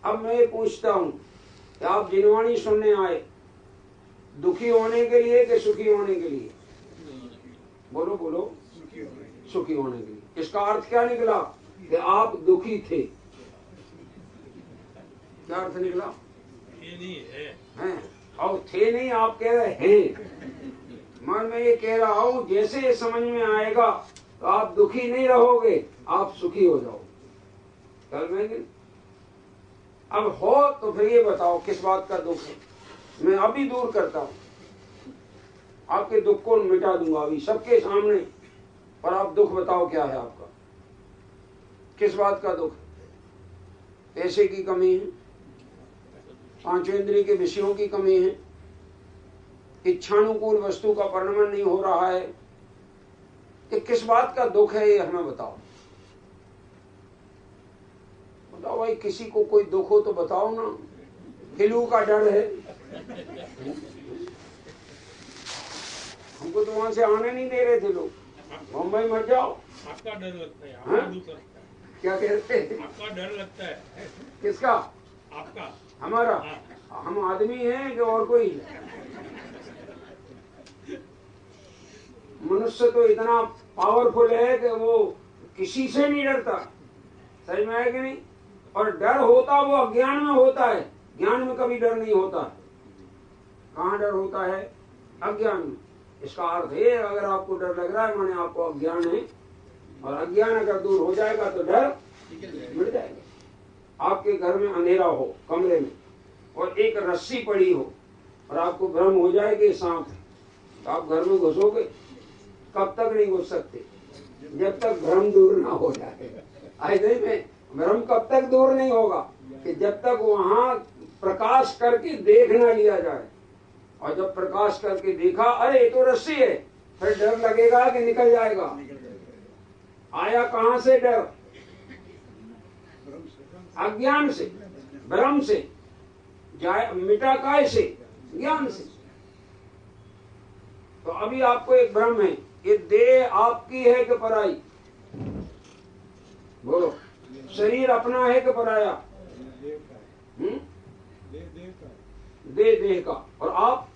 अब मैं ये पूछता हूं कि आप जिनवाणी सुनने आए, दुखी होने के लिए कि सुखी होने के लिए? बोलो बोलो। सुखी होने के लिए। इसका अर्थ क्या निकला? कि आप दुखी थे। क्या अर्थ निकला? हैं, और थे नहीं, आप कह रहे हैं। मन में ये कह रहा हूं, जैसे ये समझ में आएगा तो आप दुखी नहीं रहोगे, आप सुखी हो जाओगे। कल में अब हो तो फिर ये बताओ किस बात का दुख है? मैं अभी दूर करता हूं, आपके दुख को मिटा दूंगा अभी सबके सामने। और आप दुख बताओ क्या है आपका? किस बात का दुख? पैसे की कमी है, पांचवेंद्रिय के विषयों की कमी है, इच्छानुकूल वस्तु का परिणमन नहीं हो रहा है, कि किस बात का दुख है ये हमें बताओ। बताओ भाई, किसी को कोई दुख हो तो बताओ ना। हिलू का डर है, हमको तो वहां से आने नहीं दे रहे थे लोग। मुंबई मत जाओ।
आपका डर लगता है, आपका दुख लगता है।
क्या कहते हैं?
आपका डर लगता है।
किसका?
आपका।
हमारा।
हाँ।
हम आदमी हैं कि और कोई? मनुष्य तो इतना पावरफुल है कि वो किसी से नहीं डरता। सही में है कि नहीं? और डर होता वो अज्ञान में होता है, ज्ञान में कभी डर नहीं होता। कहाँ डर होता है? अज्ञान में। इसका अर्थ है अगर आपको डर लग रहा है माने आपको अज्ञान है, और अज्ञान अगर दूर हो जाएगा तो डर मिट जाएगा। आपके घर में अंधेरा हो कमरे में, और एक रस्सी पड़ी हो, और आपको भ्रम हो जाए कि सांप है, तो आप घर में घुसोगे? कब तक नहीं घुस सकते? जब तक भ्रम दूर ना हो जाए। ऐसे में भ्रम कब तक दूर नहीं होगा? कि जब तक वहां प्रकाश करके देख ना लिया जाए। और जब प्रकाश करके देखा, अरे ये तो रस्सी है, फिर डर लगेगा कि निकल जाएगा। आया कहां से डर? अज्ञान से, भ्रम से। मिटा काय से? ज्ञान से। तो अभी आपको एक भ्रम है, ये देह आपकी है कि पराई? बोलो। शरीर अपना है कि पराया? देह का। और आप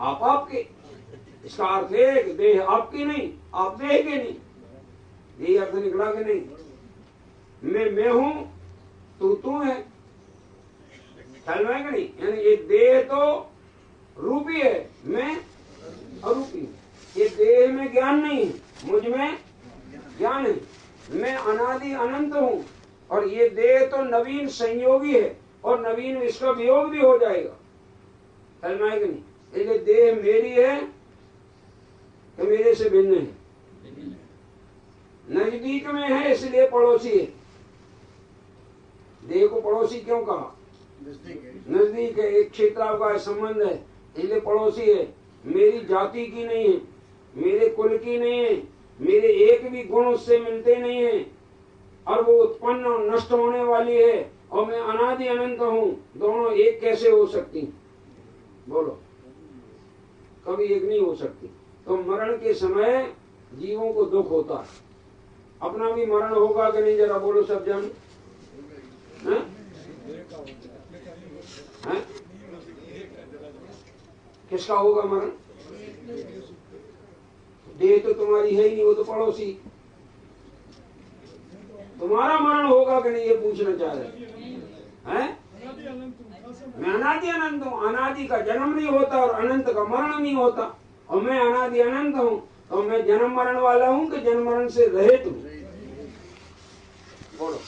आपके। इसका अर्थ है कि देह आपकी नहीं, आप देह के नहीं। यही अर्थ निकला कि नहीं? मैं हूं, तू है। ख्याल में है कि नहीं? यानी ये देह तो रूपी है, मैं अरूपी हूं। ये देह में ज्ञान नहीं है, मुझ में ज्ञान है। मैं अनादि अनंत हूं, और ये देह तो नवीन संयोगी है, और नवीन इसका वियोग भी हो जाएगा। ख्याल में है कि नहीं? इसलिए देह मेरी है तो मेरे से भिन्न है, नजदीक में है इसलिए पड़ोसी है। देह को पड़ोसी क्यों कहा? नजदीक है, एक क्षेत्रावकाश संबंध है इसलिए पड़ोसी है। मेरी जाति की नहीं है, मेरे कुल की नहीं है, मेरे एक भी गुण उससे मिलते नहीं है, और वो उत्पन्न और नष्ट होने वाली है, और मैं अनादि अनंत हूँ। दोनों एक कैसे हो सकती? बोलो, कभी एक नहीं हो सकती। तो मरण के समय जीवों को दुख होता है। अपना भी मरण होगा कि नहीं, जरा बोलो सब जन। हैं? हैं? किसका होगा मरण? देह तो तुम्हारी है ही नहीं, वो तो पड़ोसी। तुम्हारा मरण होगा कि नहीं, ये पूछना चाह रहे हैं? मैं अनादि अनंत हूँ, अनादि का जन्म नहीं होता और अनंत का मरण नहीं होता, और मैं अनादि अनंत हूँ, तो मैं जन्म मरण वाला हूँ कि जन्म मरण से रहित हूँ? बोलो,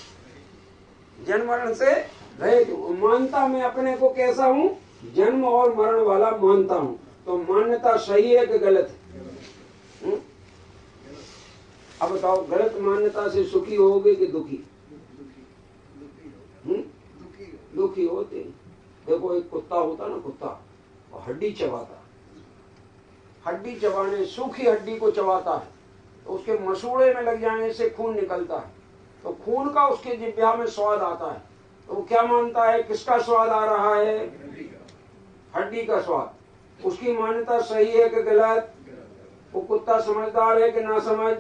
जन्म मरण से रहित हूँ। मानता मैं अपने को कैसा हूँ? जन्म और मरण वाला मानता हूँ। तो मान्यता सही है कि गलत है? अब बताओ, गलत मान्यता से सुखी होगे कि दुखी? दुखी होते हैं। देखो, एक कुत्ता होता ना, कुत्ता वो हड्डी चबाता, हड्डी चबाने, सूखी हड्डी को चबाता है तो उसके मसूड़े में लग जाने से खून निकलता है, तो खून का उसके जिह्वा में स्वाद आता है। तो वो क्या मानता है? किसका स्वाद आ रहा है? हड्डी का स्वाद। उसकी मान्यता सही है कि गलत? वो कुत्ता समझदार है कि ना समझ?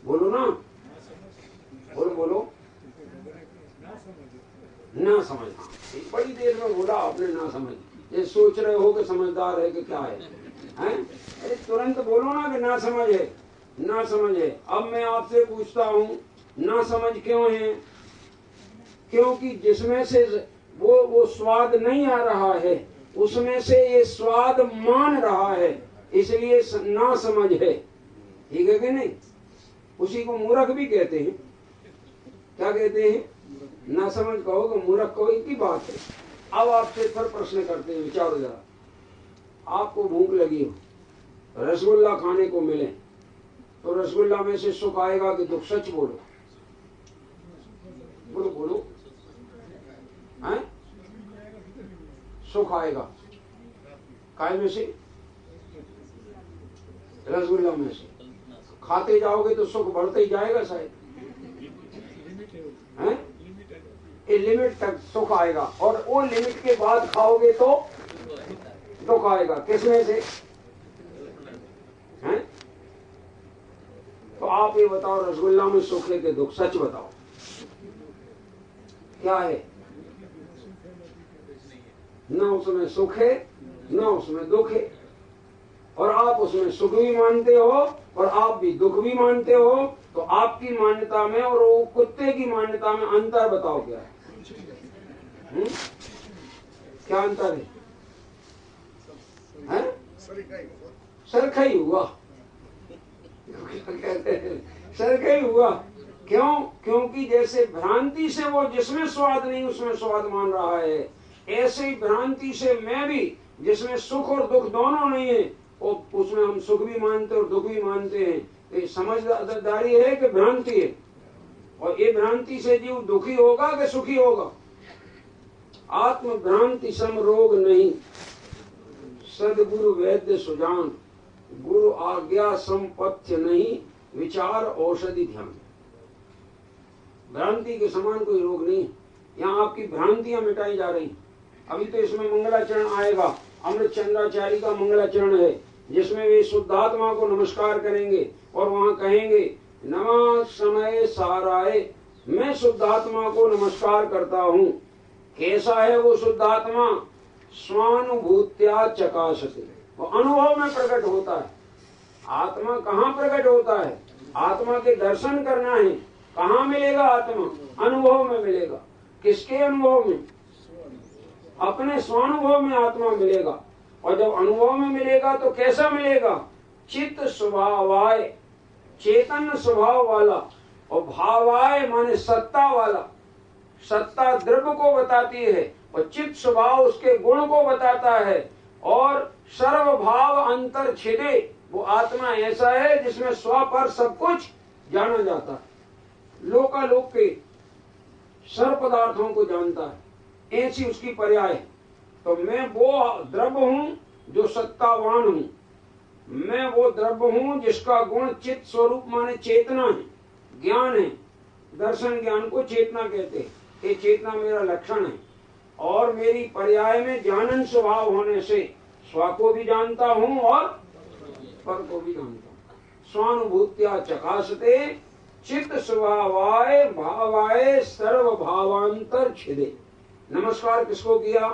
बोलो ना, बोलो बोलो। ना समझना, बड़ी देर में बोला आपने ना समझ। ये सोच रहे हो कि समझदार है कि क्या है, हैं? अरे तुरंत बोलो ना कि ना समझ है, ना समझ है। अब मैं आपसे पूछता हूँ, ना समझ क्यों है? क्योंकि जिसमें से वो स्वाद नहीं आ रहा है, उसमें से ये स्वाद मान रहा है, इसलिए ना समझ है। ठीक है कि नहीं? उसी को मूर्ख भी कहते हैं। क्या कहते हैं? ना समझ कहो कि मूर्ख कहो, एक ही बात है। अब आपसे फिर प्रश्न करते हैं, विचारो जरा। आपको भूख लगी हो, रसगुल्ला खाने को मिले, तो रसगुल्ला में से सुख आएगा कि दुख? सच बोलो, बोलो बोलो। हैं? सुख आएगा काय में से? रसगुल्ला में से। खाते जाओगे तो सुख बढ़ते ही जाएगा शायद, हैं? एक लिमिट तक सुख आएगा, और वो लिमिट के बाद खाओगे तो दुख आएगा। किसमें से? हैं? तो आप ये बताओ, रसगुल्ला में सुख है कि दुख? सच बताओ, क्या है? न उसमें सुख है न उसमें दुख है, और आप उसमें सुख भी मानते हो और आप भी दुख भी मानते हो। तो आपकी मान्यता में और वो कुत्ते की मान्यता में अंतर बताओ क्या है? क्या अंतर है? सरखा ही हुआ। कहते हैं सरखा ही हुआ। क्यों? क्योंकि जैसे भ्रांति से वो जिसमें स्वाद नहीं उसमें स्वाद मान रहा है, ऐसे ही भ्रांति से मैं भी जिसमें सुख और दुख दोनों नहीं है, उसमें हम सुख भी मानते और दुख भी मानते हैं। तो ये समझदारी है कि भ्रांति है? और ये भ्रांति से जीव दुखी होगा कि सुखी होगा? आत्म भ्रांति सम रोग नहीं, सदगुरु वैद्य सुजान, गुरु आज्ञा संपथ्य नहीं, विचार औषधि ध्यान। भ्रांति के समान कोई रोग नहीं। यहाँ आपकी भ्रांतियां मिटाई जा रही। अभी तो इसमें मंगलाचरण आएगा, अमृत चंद्राचार्य का मंगलाचरण है, जिसमें वे शुद्धात्मा को नमस्कार करेंगे और वहां कहेंगे, नमः समय साराय, मैं शुद्धात्मा को नमस्कार करता हूँ। कैसा है वो शुद्धात्मा? स्वानुभूत्या चकाशते, वो अनुभव में प्रकट होता है। आत्मा कहाँ प्रकट होता है? आत्मा के दर्शन करना है। कहाँ मिलेगा आत्मा? अनुभव में मिलेगा। किसके अनुभव में? अपने स्वानुभव में आत्मा मिलेगा। और जब अनुभव में मिलेगा तो कैसा मिलेगा? चित्त स्वभावाय, चेतन स्वभाव वाला, और भावाय माने सत्ता वाला। सत्ता द्रव्य को बताती है और चित्त स्वभाव उसके गुण को बताता है। और सर्वभाव अंतर छिदे, वो आत्मा ऐसा है जिसमें स्व पर सब कुछ जाना जाता है, लोकालोक के सर्व पदार्थों को जानता है, ऐसी उसकी पर्याय है। तो मैं वो द्रव्य हूं जो सत्तावान हूं, मैं वो द्रव्य हूं जिसका गुण चित्त स्वरूप माने चेतना है, ज्ञान है। दर्शन ज्ञान को चेतना कहते हैं, ये चेतना मेरा लक्षण है। और मेरी पर्याय में जानन स्वभाव होने से स्व को भी जानता हूं और पर को भी जानता हूं। स्वानुभूत्या चकाशते चित्त स्वभावाय भावाय सर्व भावांतर छिदे। नमस्कार किसको किया?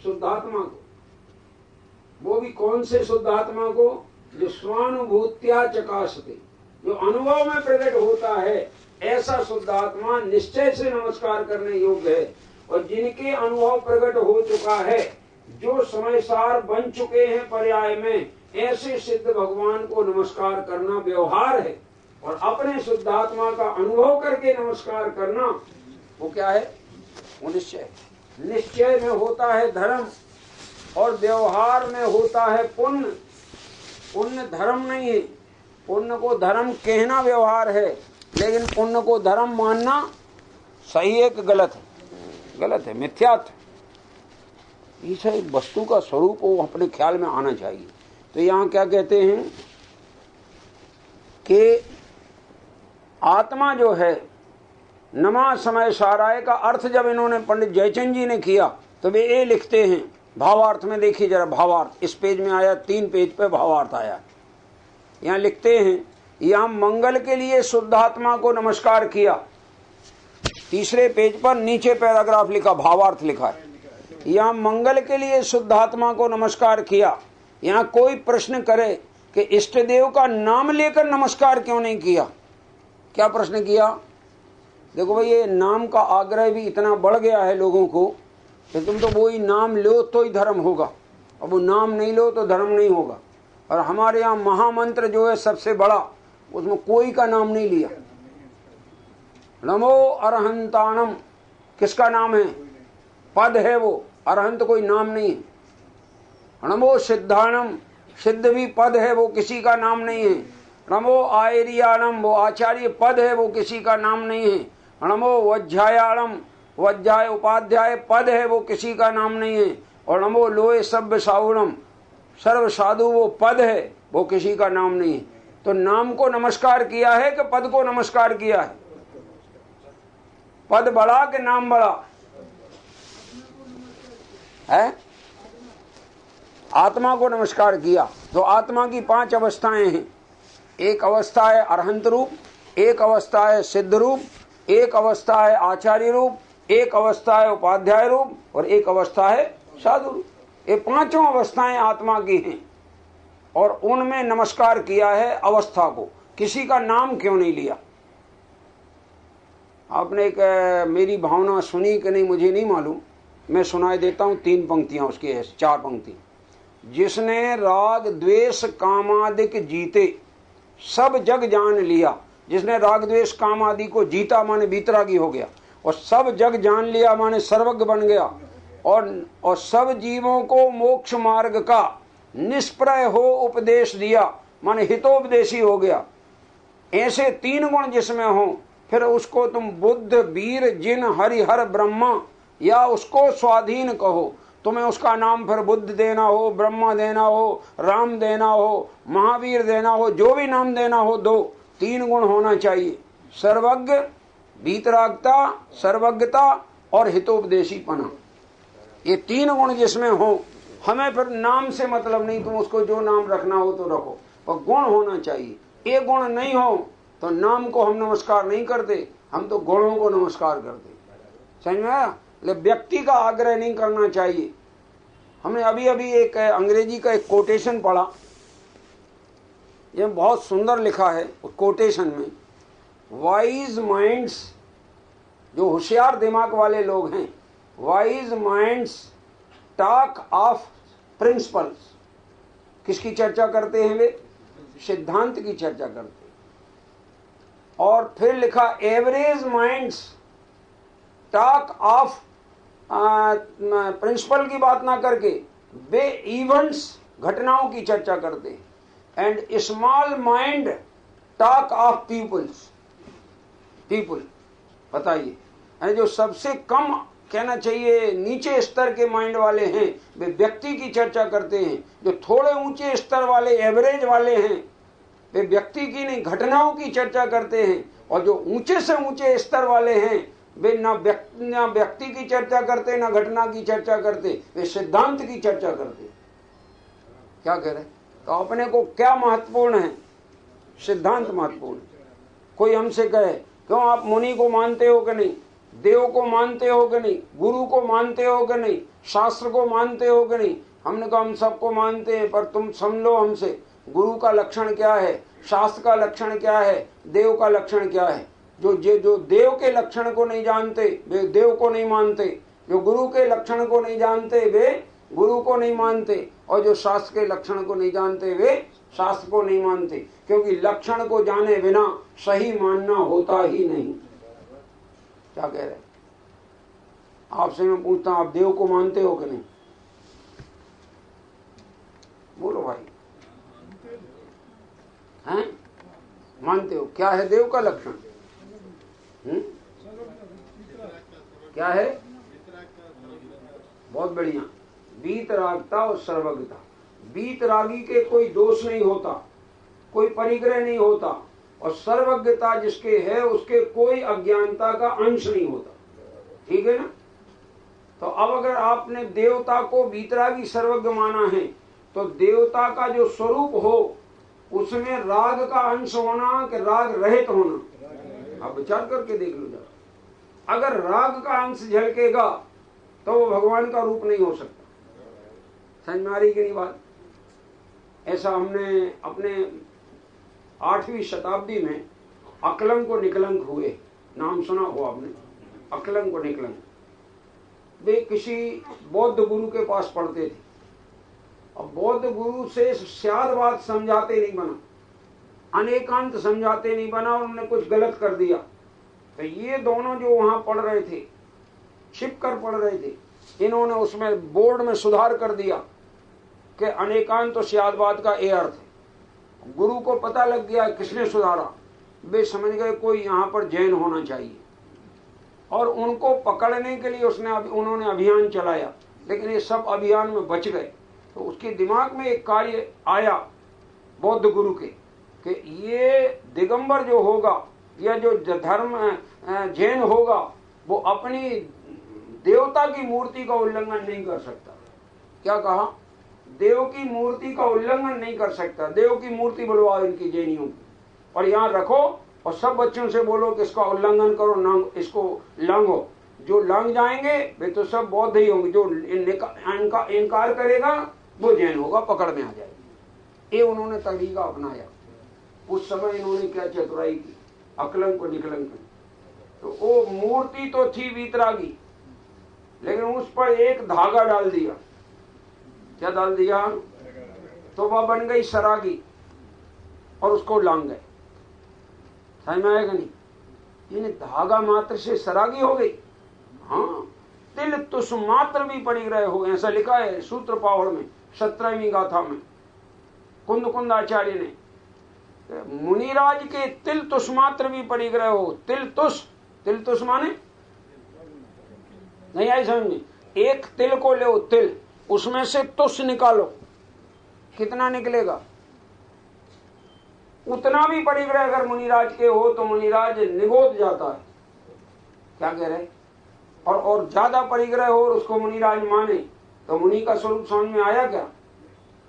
शुद्धात्मा को। वो भी कौन से शुद्धात्मा को? जो स्वानुभूत्या चकाशते, जो अनुभव में प्रकट होता है, ऐसा शुद्धात्मा निश्चय से नमस्कार करने योग्य है। और जिनके अनुभव प्रकट हो चुका है, जो समय सार बन चुके हैं पर्याय में, ऐसे सिद्ध भगवान को नमस्कार करना व्यवहार है। और अपने शुद्धात्मा का अनुभव करके नमस्कार करना वो क्या है? वो निश्चय। निश्चय में होता है धर्म और व्यवहार में होता है पुण्य। पुण्य धर्म नहीं है, पुण्य को धर्म कहना व्यवहार है, लेकिन पुण्य को धर्म मानना सही है कि गलत है? गलत है, मिथ्यात्व। इस वस्तु का स्वरूप वो अपने ख्याल में आना चाहिए। तो यहाँ क्या कहते हैं कि आत्मा जो है, नमा समय साराय का अर्थ जब इन्होंने पंडित जयचंद जी ने किया तो वे ये लिखते हैं, भावार्थ में देखिए जरा, भावार्थ इस पेज में आया, 3 पेज पे भावार्थ आया। यहाँ लिखते हैं, यहाँ मंगल के लिए शुद्धात्मा को नमस्कार किया। 3 पेज पर नीचे पैराग्राफ लिखा, भावार्थ लिखा है। यहाँ मंगल के लिए शुद्धात्मा को नमस्कार किया। यहाँ कोई प्रश्न करे कि इष्ट देव का नाम लेकर नमस्कार क्यों नहीं किया? क्या प्रश्न किया? देखो भाई, ये नाम का आग्रह भी इतना बढ़ गया है लोगों को कि तुम तो वो ही नाम लो तो ही धर्म होगा, अब वो नाम नहीं लो तो धर्म नहीं होगा। और हमारे यहाँ महामंत्र जो है सबसे बड़ा, उसमें कोई का नाम नहीं लिया। नमो अरहंताणम किसका नाम है? पद है वो, अरहंत कोई नाम नहीं है। नमो सिद्धाणम, सिद्ध भी पद है, वो किसी का नाम नहीं है। नमो आयरियाणम, वो आचार्य पद है, वो किसी का नाम नहीं है। नमो वज्जायाणम, वज्जाय उपाध्याय पद है, वो किसी का नाम नहीं है। और नमो लोए सभ्य साउणम, सर्व साधु वो पद है, वो किसी का नाम नहीं है। तो नाम को नमस्कार किया है कि पद को नमस्कार किया है? पद बड़ा कि नाम बड़ा है? आत्मा को नमस्कार किया। तो आत्मा की 5 अवस्थाएं हैं। एक अवस्था है अरहंत रूप, एक अवस्था है सिद्ध रूप, एक अवस्था है आचार्य रूप, एक अवस्था है उपाध्याय रूप, और एक अवस्था है साधु रूप। ये 5 अवस्थाएं आत्मा की हैं और उनमें नमस्कार किया है अवस्था को। किसी का नाम क्यों नहीं लिया? आपने एक मेरी भावना सुनी कि नहीं मुझे नहीं मालूम, मैं सुनाई देता हूँ। 3 पंक्तियां उसकी है, 4 पंक्ति। जिसने राग द्वेष कामादिक जीते सब जग जान लिया। जिसने राग द्वेष काम आदि को जीता माने बीतरागी हो गया, और सब जग जान लिया माने सर्वज्ञ बन गया, और सब जीवों को मोक्ष मार्ग का निष्प्रय हो उपदेश दिया माने हितोपदेशी हो गया। ऐसे 3 गुण जिसमें हो, फिर उसको तुम बुद्ध, वीर, जिन, हरिहर, ब्रह्मा या उसको स्वाधीन कहो। तुम्हें उसका नाम फिर बुद्ध देना हो, ब्रह्मा देना हो, राम देना हो, महावीर देना हो, जो भी नाम देना हो दो। 3 गुण होना चाहिए, सर्वज्ञ, वीतरागता, सर्वज्ञता और हितोपदेशीपना। ये 3 गुण जिसमें हो, हमें फिर नाम से मतलब नहीं, तुम उसको जो नाम रखना हो तो रखो, पर गुण होना चाहिए। ये गुण नहीं हो तो नाम को हम नमस्कार नहीं करते, हम तो गुणों को नमस्कार करते। समझ में आया? व्यक्ति का आग्रह नहीं करना चाहिए। हमने अभी अभी एक अंग्रेजी का एक कोटेशन पढ़ा, ये बहुत सुंदर लिखा है। कोटेशन में वाइज माइंड्स, जो होशियार दिमाग वाले लोग हैं, wise minds talk of principles. किसकी चर्चा करते हैं वे? सिद्धांत की चर्चा करते हैं। और फिर लिखा average minds talk of principle की बात ना करके वे इवेंट्स घटनाओं की चर्चा करते हैं। And small mind talk of people. बताइए, जो सबसे कम कहना चाहिए नीचे स्तर के माइंड वाले हैं वे व्यक्ति की चर्चा करते हैं। जो थोड़े ऊंचे स्तर वाले एवरेज वाले हैं वे व्यक्ति की नहीं घटनाओं की चर्चा करते हैं। और जो ऊंचे से ऊंचे स्तर वाले हैं वे ना व्यक्ति की चर्चा करते ना घटना की चर्चा करते, वे सिद्धांत की चर्चा करते। क्या कह रहे? तो अपने को क्या महत्वपूर्ण है? सिद्धांत महत्वपूर्ण है। कोई हमसे कहे क्यों आप मुनि को मानते हो कि नहीं, देव को मानते हो कि नहीं, गुरु को मानते हो कि नहीं, शास्त्र को मानते हो कि नहीं? हमने कहा हम सबको मानते हैं, पर तुम समझो हमसे गुरु का लक्षण क्या है, शास्त्र का लक्षण क्या है, देव का लक्षण क्या है। जो देव के लक्षण को नहीं जानते वे देव को नहीं मानते, जो गुरु के लक्षण को नहीं जानते वे गुरु को नहीं मानते, और जो शास्त्र के लक्षण को नहीं जानते वे शास्त्र को नहीं मानते। क्योंकि लक्षण को जाने बिना सही मानना होता ही नहीं। क्या कह रहे? आपसे मैं पूछता हूं आप देव को मानते हो कि नहीं? बोलो भाई, हैं? मानते हो? क्या है देव का लक्षण? क्या है? बहुत बढ़िया, वीतरागता और सर्वज्ञता। वीतरागी के कोई दोष नहीं होता, कोई परिग्रह नहीं होता, और सर्वज्ञता जिसके है उसके कोई अज्ञानता का अंश नहीं होता। ठीक है ना? तो अब अगर आपने देवता को वीतरागी सर्वज्ञ माना है तो देवता का जो स्वरूप हो उसमें राग का अंश होना कि राग रहित होना, आप विचार करके देख लो जरा। अगर राग का अंश झलकेगा तो वो भगवान का रूप नहीं हो सकता। समझ में आ रही कि नहीं बात? ऐसा हमने अपने 8वीं शताब्दी में अकलंक व निकलंक हुए, नाम सुना हो आपने? अकलंक व निकलंक। वे किसी बौद्ध गुरु के पास पढ़ते थे, और बौद्ध गुरु से शायद बात समझाते नहीं बना, अनेकांत समझाते नहीं बना, उन्होंने कुछ गलत कर दिया। तो ये दोनों जो वहां पढ़ रहे थे, छिप कर पढ़ रहे थे, इन्होंने उसमें बोर्ड में सुधार कर दिया कि अनेकांत तो शायदवाद का ये अर्थ है। गुरु को पता लग गया किसने सुधारा, वे समझ गए कोई यहाँ पर जैन होना चाहिए, और उनको पकड़ने के लिए उन्होंने अभियान चलाया, लेकिन ये सब अभियान में बच गए। तो उसके दिमाग में एक कार्य आया बौद्ध गुरु के कि ये दिगंबर जो होगा या जो धर्म जैन होगा वो अपनी देवता की मूर्ति का उल्लंघन नहीं कर सकता। क्या कहा? देव की मूर्ति का उल्लंघन नहीं कर सकता। देव की मूर्ति बुलवाओ इनकी जैनियों की, और यहाँ रखो, और सब बच्चों से बोलो कि इसका उल्लंघन करो, इसको लांघो। जो लांघ जाएंगे वे तो सब बौद्ध ही होंगे, जो इनका इनकार करेगा वो जैन होगा, पकड़ में आ जाएगा। ये उन्होंने तरीका अपनाया। उस समय इन्होंने क्या चतुराई की, अकलंक और निकलंक। तो वो मूर्ति तो थी वीतरागी, लेकिन उस पर एक धागा डाल दिया। क्या डाल दिया? तो वह बन गई सरागी, और उसको लांग गए। समझ में आएगा नहीं? यानी धागा मात्र से सरागी हो गई। हाँ, तिल तुष मात्र भी परिग्रह हो, ऐसा लिखा है सूत्र पावड़ में 17वीं गाथा में कुंद आचार्य ने। मुनिराज के तिल तुष मात्र भी परिग्रह हो। तिल तुष माने नहीं आई समझ में? एक तिल को लो, तिल, उसमें से तुष निकालो, कितना निकलेगा? उतना भी परिग्रह अगर मुनिराज के हो तो मुनिराज निगोद जाता है। क्या कह रहे? और ज्यादा परिग्रह हो और उसको मुनिराज माने तो मुनि का स्वरूप समझ में आया क्या?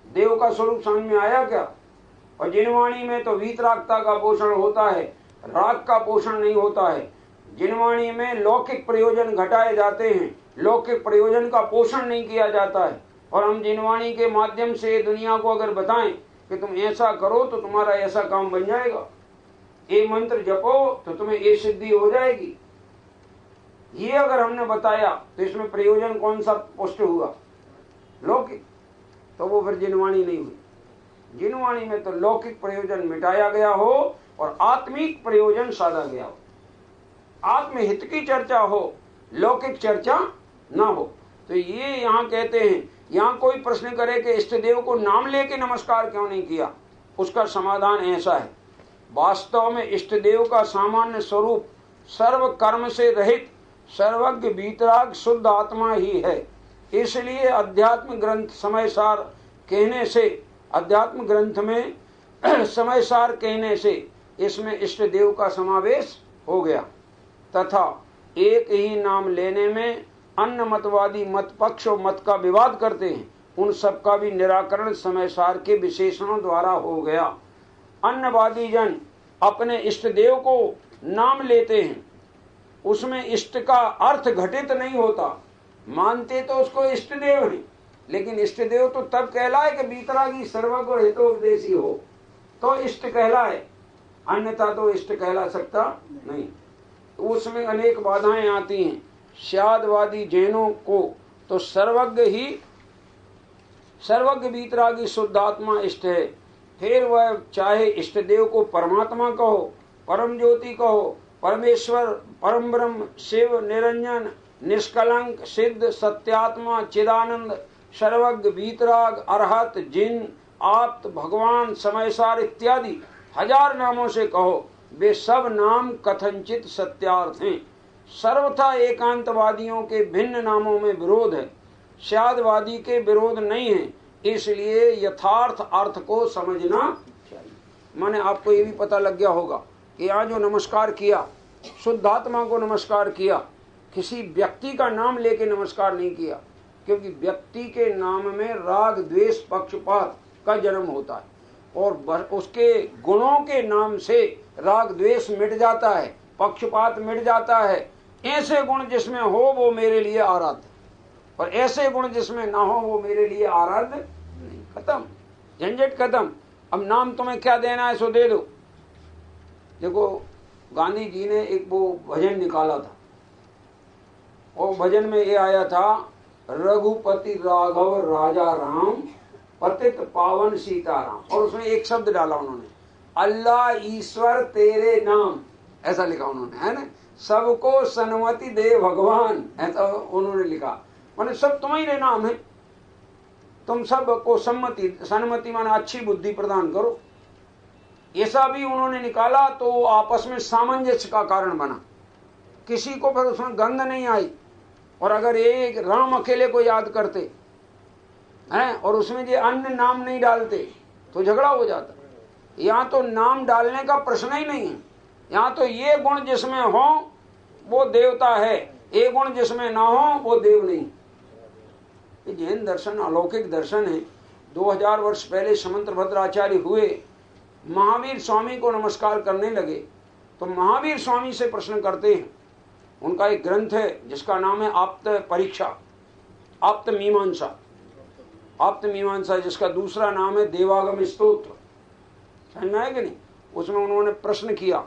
देव का स्वरूप समझ में आया क्या? और जिनवाणी में तो वीतरागता का पोषण होता है, राग का पोषण नहीं होता है। जिनवाणी में लौकिक प्रयोजन घटाए जाते हैं, लौकिक प्रयोजन का पोषण नहीं किया जाता है। और हम जिनवाणी के माध्यम से दुनिया को अगर बताएं कि तुम ऐसा करो तो तुम्हारा ऐसा काम बन जाएगा, ये मंत्र जपो तो तुम्हें ये सिद्धि हो जाएगी, ये अगर हमने बताया तो इसमें प्रयोजन कौन सा पुष्ट हुआ? लौकिक। तो वो फिर जिनवाणी नहीं हुई। जिनवाणी में तो लौकिक प्रयोजन मिटाया गया हो और आत्मिक प्रयोजन साधा गया हो, आत्महित की चर्चा हो, लौकिक चर्चा ना हो। तो ये यहाँ कहते हैं यहाँ कोई प्रश्न करे कि इष्ट देव को नाम लेके नमस्कार क्यों नहीं किया, उसका समाधान ऐसा है, वास्तव में इष्ट देव का सामान्य स्वरूप सर्व कर्म से रहित सर्वज्ञ वीतराग शुद्ध आत्मा ही है। इसलिए अध्यात्म ग्रंथ समय सार कहने से, अध्यात्म ग्रंथ में समय सार कहने से इसमें इष्ट देव का समावेश हो गया। तथा एक ही नाम लेने में अन्य मतवादी मत पक्ष और मत का विवाद करते हैं, उन सब का भी निराकरण समय सार के विशेषणों द्वारा हो गया। अन्यवादी जन अपने इष्ट देव को नाम लेते हैं, उसमें इष्ट का अर्थ घटित नहीं होता, मानते तो उसको इष्ट देव है, लेकिन इष्ट देव तो तब कहलाए कि बीतरागी सर्वज्ञ और हितोपदेशी हो तो इष्ट कहलाए, अन्यथा तो इष्ट कहला सकता नहीं। उसमें अनेक बाधाएं आती हैं। शादवादी जैनों को तो सर्वज्ञ वीतरागी शुद्धात्मा इष्ट है, फिर वह चाहे इष्ट देव को परमात्मा कहो, परम ज्योति कहो, परमेश्वर, परम ब्रह्म, शिव, निरंजन, निष्कलंक, सिद्ध, सत्यात्मा, चिदानंद, सर्वज्ञ, वीतराग, अरहत, जिन, आप्त, भगवान, समयसार इत्यादि हजार नामों से कहो, वे सब नाम कथनचित सत्यार्थ हैं। सर्वथा एकांतवादियों के भिन्न नामों में विरोध है, शादवादी के विरोध नहीं है, इसलिए यथार्थ अर्थ को समझना चाहिए। माने आपको ये भी पता लग गया होगा कि यहाँ जो नमस्कार किया, शुद्धात्मा को नमस्कार किया, किसी व्यक्ति का नाम लेके नमस्कार नहीं किया, क्योंकि व्यक्ति के नाम में राग द्वेष पक्षपात का जन्म होता है और उसके गुणों के नाम से राग द्वेष मिट जाता है, पक्षपात मिट जाता है। ऐसे गुण जिसमें हो वो मेरे लिए आराध्य, और ऐसे गुण जिसमें ना हो वो मेरे लिए आराध्य नहीं। खत्म, झंझट खत्म। अब नाम तुम्हें क्या देना है सो दे दो। देखो गांधी जी ने एक वो भजन निकाला था, और भजन में ये आया था, रघुपति राघव राजा राम पतित पावन सीताराम, और उसमें एक शब्द डाला उन्होंने, अल्लाह ईश्वर तेरे नाम, ऐसा लिखा उन्होंने, है ना, सबको सन्मति दे भगवान, ऐसा उन्होंने लिखा। माने सब तुम्हारे नाम है, तुम सबको सन्मति माने अच्छी बुद्धि प्रदान करो, ऐसा भी उन्होंने निकाला। तो आपस में सामंजस्य का कारण बना, किसी को फिर उसमें गंध नहीं आई। और अगर एक राम अकेले को याद करते हैं और उसमें जो अन्य नाम नहीं डालते तो झगड़ा हो जाता। यहाँ तो नाम डालने का प्रश्न ही नहीं है, यहाँ तो ये गुण जिसमें हो वो देवता है, ये गुण जिसमें ना हो वो देव नहीं। ये जैन दर्शन अलौकिक दर्शन है। 2000 वर्ष पहले समंत भद्राचार्य हुए, महावीर स्वामी को नमस्कार करने लगे तो महावीर स्वामी से प्रश्न करते हैं। उनका एक ग्रंथ है जिसका नाम है आप्त परीक्षा, आप्त मीमांसा, जिसका दूसरा नाम है देवागम स्तोत्र। समझ में आया कि नहीं? उसमें उन्होंने प्रश्न किया,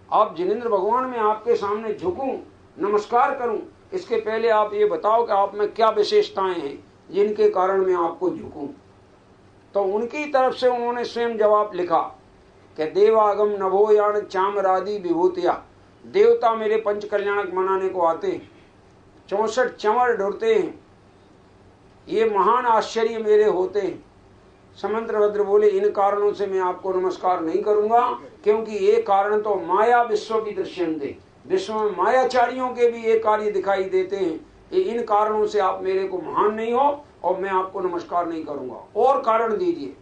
आप जिनेंद्र भगवान में आपके सामने झुकूं, नमस्कार करूं, इसके पहले आप ये बताओ कि आप में क्या विशेषताएं हैं जिनके कारण मैं आपको झुकूं। तो उनकी तरफ से उन्होंने स्वयं जवाब लिखा कि देवागम नभोयान चामरादि विभूतिया, देवता मेरे पंच कल्याणक मनाने को आते हैं, 64 चंवर ढुरते हैं, ये महान आश्चर्य मेरे होते हैं। समंत्रभद्र बोले, इन कारणों से मैं आपको नमस्कार नहीं करूंगा, क्योंकि ये कारण तो माया विश्व की दृश्यन्ते, विश्व में मायाचारियों के भी ये कार्य दिखाई देते हैं, ये इन कारणों से आप मेरे को महान नहीं हो और मैं आपको नमस्कार नहीं करूंगा। और कारण दीजिए।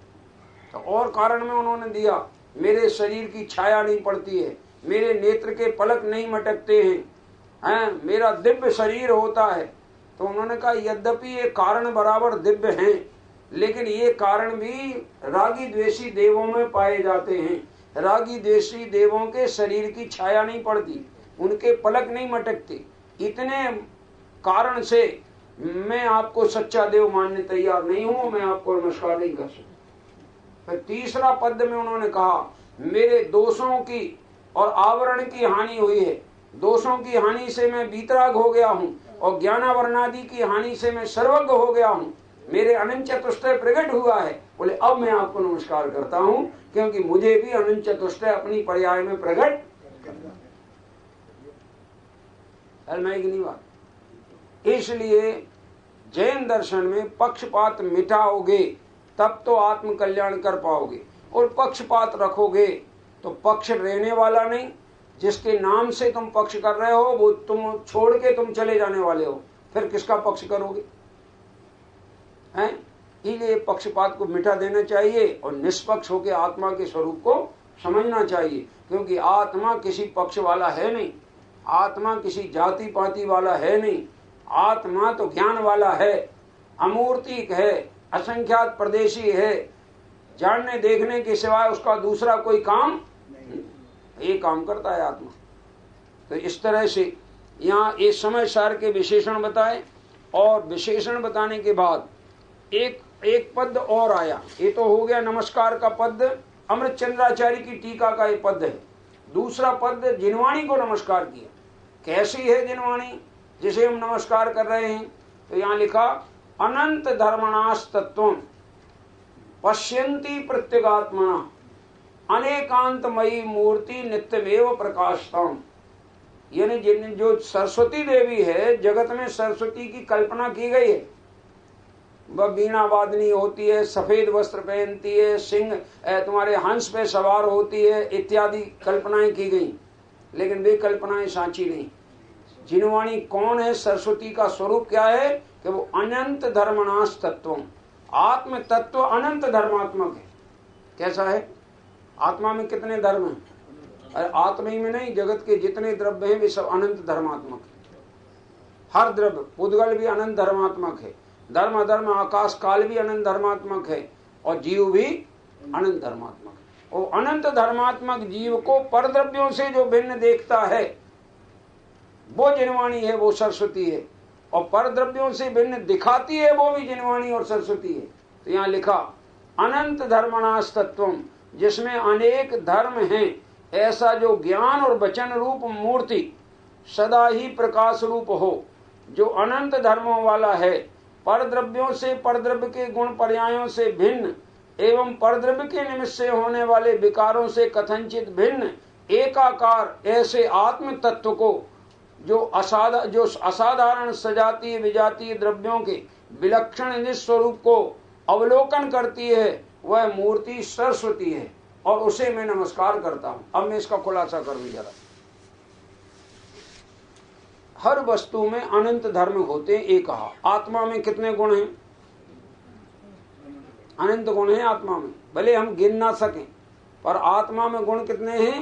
तो और कारण में उन्होंने दिया, मेरे शरीर की छाया नहीं पड़ती है, मेरे नेत्र के पलक नहीं मटकते हैं, मेरा दिव्य शरीर होता है। तो उन्होंने कहा, यद्यपि ये कारण बराबर दिव्य हैं, लेकिन ये कारण भी रागी द्वेषी देवों में पाए जाते हैं। रागी द्वेषी देवों के शरीर की छाया नहीं पड़ती, उनके पलक नहीं मटकते। इतने कारण से मैं आपको सच्चा देव मानने तैयार नहीं हूं, मैं आपको नमस्कार नहीं कर सकता। फिर तीसरा पद में उन्होंने कहा, मेरे दोषों की और आवरण की हानि हुई है, दोषों की हानि से मैं बीतराग हो गया हूं और ज्ञानावरणादि की हानि से मैं सर्वज्ञ हो गया हूं, मेरे अनंत चतुष्टय प्रकट हुआ है। बोले अब मैं आपको नमस्कार करता हूं, क्योंकि मुझे भी अनंत चतुष्टय अपनी पर्याय में प्रकट करना है। नहीं बात। इसलिए जैन दर्शन में पक्षपात मिटाओगे तब तो आत्म कल्याण कर पाओगे, और पक्षपात रखोगे तो पक्ष रहने वाला नहीं। जिसके नाम से तुम पक्ष कर रहे हो वो तुम छोड़ के तुम चले जाने वाले हो, फिर किसका पक्ष करोगे? हैं? इसलिए पक्षपात को मिटा देना चाहिए और निष्पक्ष होकर आत्मा के स्वरूप को समझना चाहिए, क्योंकि आत्मा किसी पक्ष वाला है नहीं, आत्मा किसी जाति पाति वाला है नहीं, आत्मा तो ज्ञान वाला है, अमूर्तिक है, असंख्यात प्रदेशी है, जानने देखने के सिवाय उसका दूसरा कोई काम ये काम करता है आत्मा। तो इस तरह से यहाँ एक समय सार के विशेषण बताए, और विशेषण बताने के बाद एक पद और आया। ये तो हो गया नमस्कार का पद, अमृत चंद्राचार्य की टीका का ये पद है। दूसरा पद जिनवाणी को नमस्कार किया। कैसी है जिनवाणी जिसे हम नमस्कार कर रहे हैं? तो यहाँ लिखा, अनंत धर्मणास तत्वम पश्यन्ति प्रत्यगात्मना अनेकांतमयी मूर्ति नित्यमेव प्रकाशतम। यानी जिन जो सरस्वती देवी है, जगत में सरस्वती की कल्पना की गई है। वह बीणा वादनी होती है, सफेद वस्त्र पहनती है, सिंह तुम्हारे हंस पे सवार होती है, इत्यादि कल्पनाएं की गई, लेकिन वे कल्पनाएं साची नहीं। जिनवाणी कौन है? सरस्वती का स्वरूप क्या है कि वो अनंत धर्मनाश तत्व, आत्म तत्व अनंत धर्मात्मक है। कैसा है? आत्मा में कितने धर्म हैं? अरे आत्मा ही में नहीं, जगत के जितने द्रव्य हैं वे सब अनंत धर्मात्मक है। हर द्रव्य, पुद्गल भी अनंत धर्मात्मक है, धर्म अधर्म आकाश काल भी अनंत धर्मात्मक है, और जीव भी अनंत धर्मात्मक है। और अनंत धर्मात्मक जीव को परद्रव्यों से जो भिन्न देखता है वो जिनवाणी है, वो सरस्वती है, और परद्रव्यों से भिन्न दिखाती है वो भी जिनवाणी और सरस्वती है। तो यहाँ लिखा, अनंत धर्मनाश तत्वम, जिसमें अनेक धर्म हैं, ऐसा जो ज्ञान और वचन रूप मूर्ति सदा ही प्रकाश रूप हो, जो अनंत धर्मों वाला है, परद्रव्यों से परद्रव्य के गुण पर्यायों से भिन्न एवं परद्रव्य के निमित्त से होने वाले विकारों से कथनचित भिन्न एकाकार ऐसे आत्म तत्व को जो असाधारण सजातीय विजातीय द्रव्यों के विलक्षण निज स्वरूप को अवलोकन करती है, वह मूर्ति सरस्वती है, और उसे मैं नमस्कार करता हूं। अब मैं इसका खुलासा करूं जरा। हर वस्तु में अनंत धर्म होते हैं। एक कहा, आत्मा में कितने गुण हैं? अनंत गुण हैं आत्मा में, भले हम गिन ना सकें, पर आत्मा में गुण कितने हैं?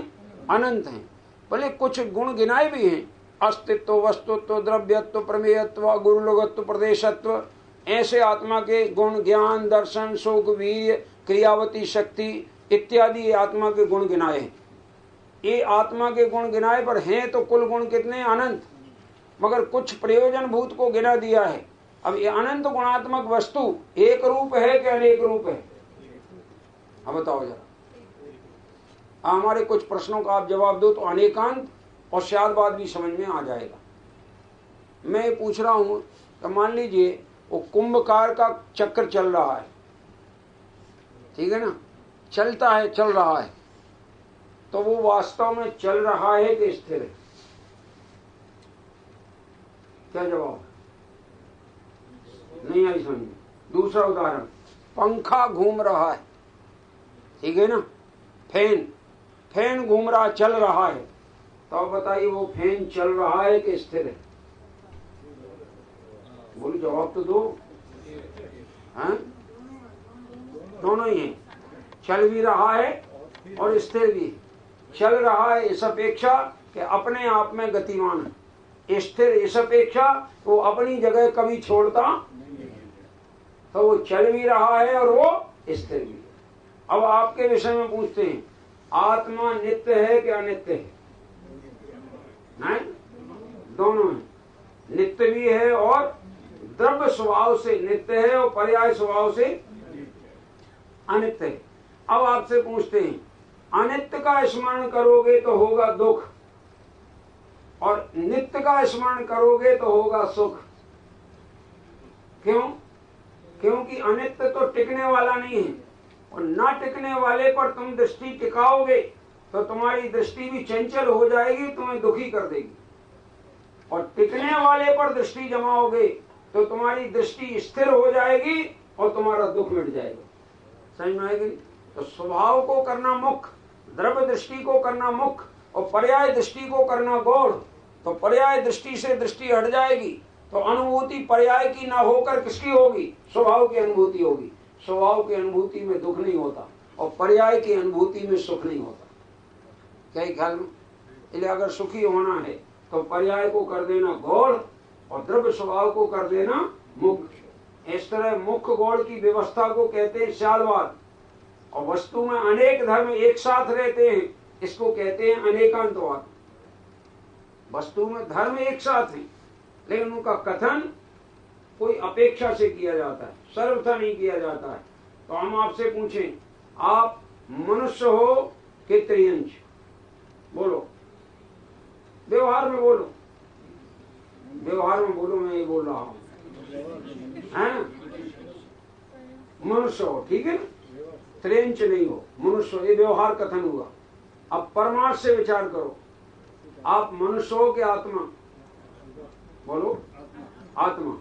अनंत हैं। भले कुछ गुण गिनाए भी हैं, अस्तित्व, वस्तुत्व, द्रव्यत्व, प्रमेयत्व, गुरुलोकत्व, प्रदेशत्व, ऐसे आत्मा के गुण, ज्ञान, दर्शन, सुख, वीर्य, क्रियावती शक्ति इत्यादि आत्मा के गुण गिनाए हैं। ये आत्मा के गुण गिनाए पर हैं तो कुल गुण कितने? अनंत। मगर कुछ प्रयोजन भूत को गिना दिया है। अब ये अनंत गुणात्मक वस्तु एक रूप है कि अनेक रूप है? अब बताओ जरा। हमारे कुछ प्रश्नों का आप जवाब दो तो अनेकांत और शायद भी समझ में आ जाएगा। मैं पूछ रहा हूं तो मान लीजिए वो कुंभकार का चक्र चल रहा है, ठीक है ना, चलता है, चल रहा है, तो वो वास्तव में चल रहा है कि स्थिर है? क्या जवाब? नहीं आई समझ। दूसरा उदाहरण, पंखा घूम रहा है, ठीक है ना, फैन घूम रहा, चल रहा है, तो अब बताइए वो फैन चल रहा है कि स्थिर है? बोलो जवाब तो दो। हैं? दोनों ही है, चल भी रहा है और स्थिर भी। चल रहा है इस अपेक्षा कि अपने आप में गतिमान है, स्थिर इस अपेक्षा वो अपनी जगह कभी छोड़ता, तो वो चल भी रहा है और वो स्थिर भी है। अब आपके विषय में पूछते हैं, आत्मा नित्य है कि अनित्य है? नहीं, दोनों है, नित्य भी है और द्रव्य स्वभाव से नित्य है और पर्याय स्वभाव से अनित्य है। अब आपसे पूछते हैं, अनित्य का स्मरण करोगे तो होगा दुख, और नित्य का स्मरण करोगे तो होगा सुख। क्यों? क्योंकि अनित्य तो टिकने वाला नहीं है, और ना टिकने वाले पर तुम दृष्टि टिकाओगे तो तुम्हारी दृष्टि भी चंचल हो जाएगी, तुम्हें दुखी कर देगी, और टिकने वाले पर दृष्टि जमाओगे तो तुम्हारी दृष्टि स्थिर हो जाएगी और तुम्हारा दुख मिट जाएगा। समझ में आएगी? तो स्वभाव को करना मुख्य, द्रव्य दृष्टि को करना मुख्य और पर्याय दृष्टि को करना गौण। तो पर्याय दृष्टि से दृष्टि हट जाएगी तो अनुभूति पर्याय की ना होकर किसकी होगी? स्वभाव की अनुभूति होगी। स्वभाव की अनुभूति में दुख नहीं होता और पर्याय की अनुभूति में सुख नहीं होता। क्या ख्याल में? इसलिए अगर सुखी होना है तो पर्याय को कर देना गौण और द्रव्य स्वभाव को कर देना मुख्य। इस तरह मुख्य गौण की व्यवस्था को कहते हैं श्यालवाद। और वस्तु में अनेक धर्म एक साथ रहते हैं, इसको कहते हैं अनेकांतवाद। वस्तु में धर्म एक साथ हैं लेकिन उनका कथन कोई अपेक्षा से किया जाता है, सर्वथा नहीं किया जाता है। तो हम आपसे पूछें, आप मनुष्य हो कि त्रियंश? बोलो, व्यवहार में बोलो, व्यवहार में बोलो, मैं ये बोल रहा हूं, है ना? मनुष्य हो, ठीक है ना? त्रियंश नहीं हो, मनुष्य हो। ये व्यवहार कथन हुआ। अब परमार्थ से विचार करो, आप मनुष्य हो कि आत्मा? बोलो, आत्मा।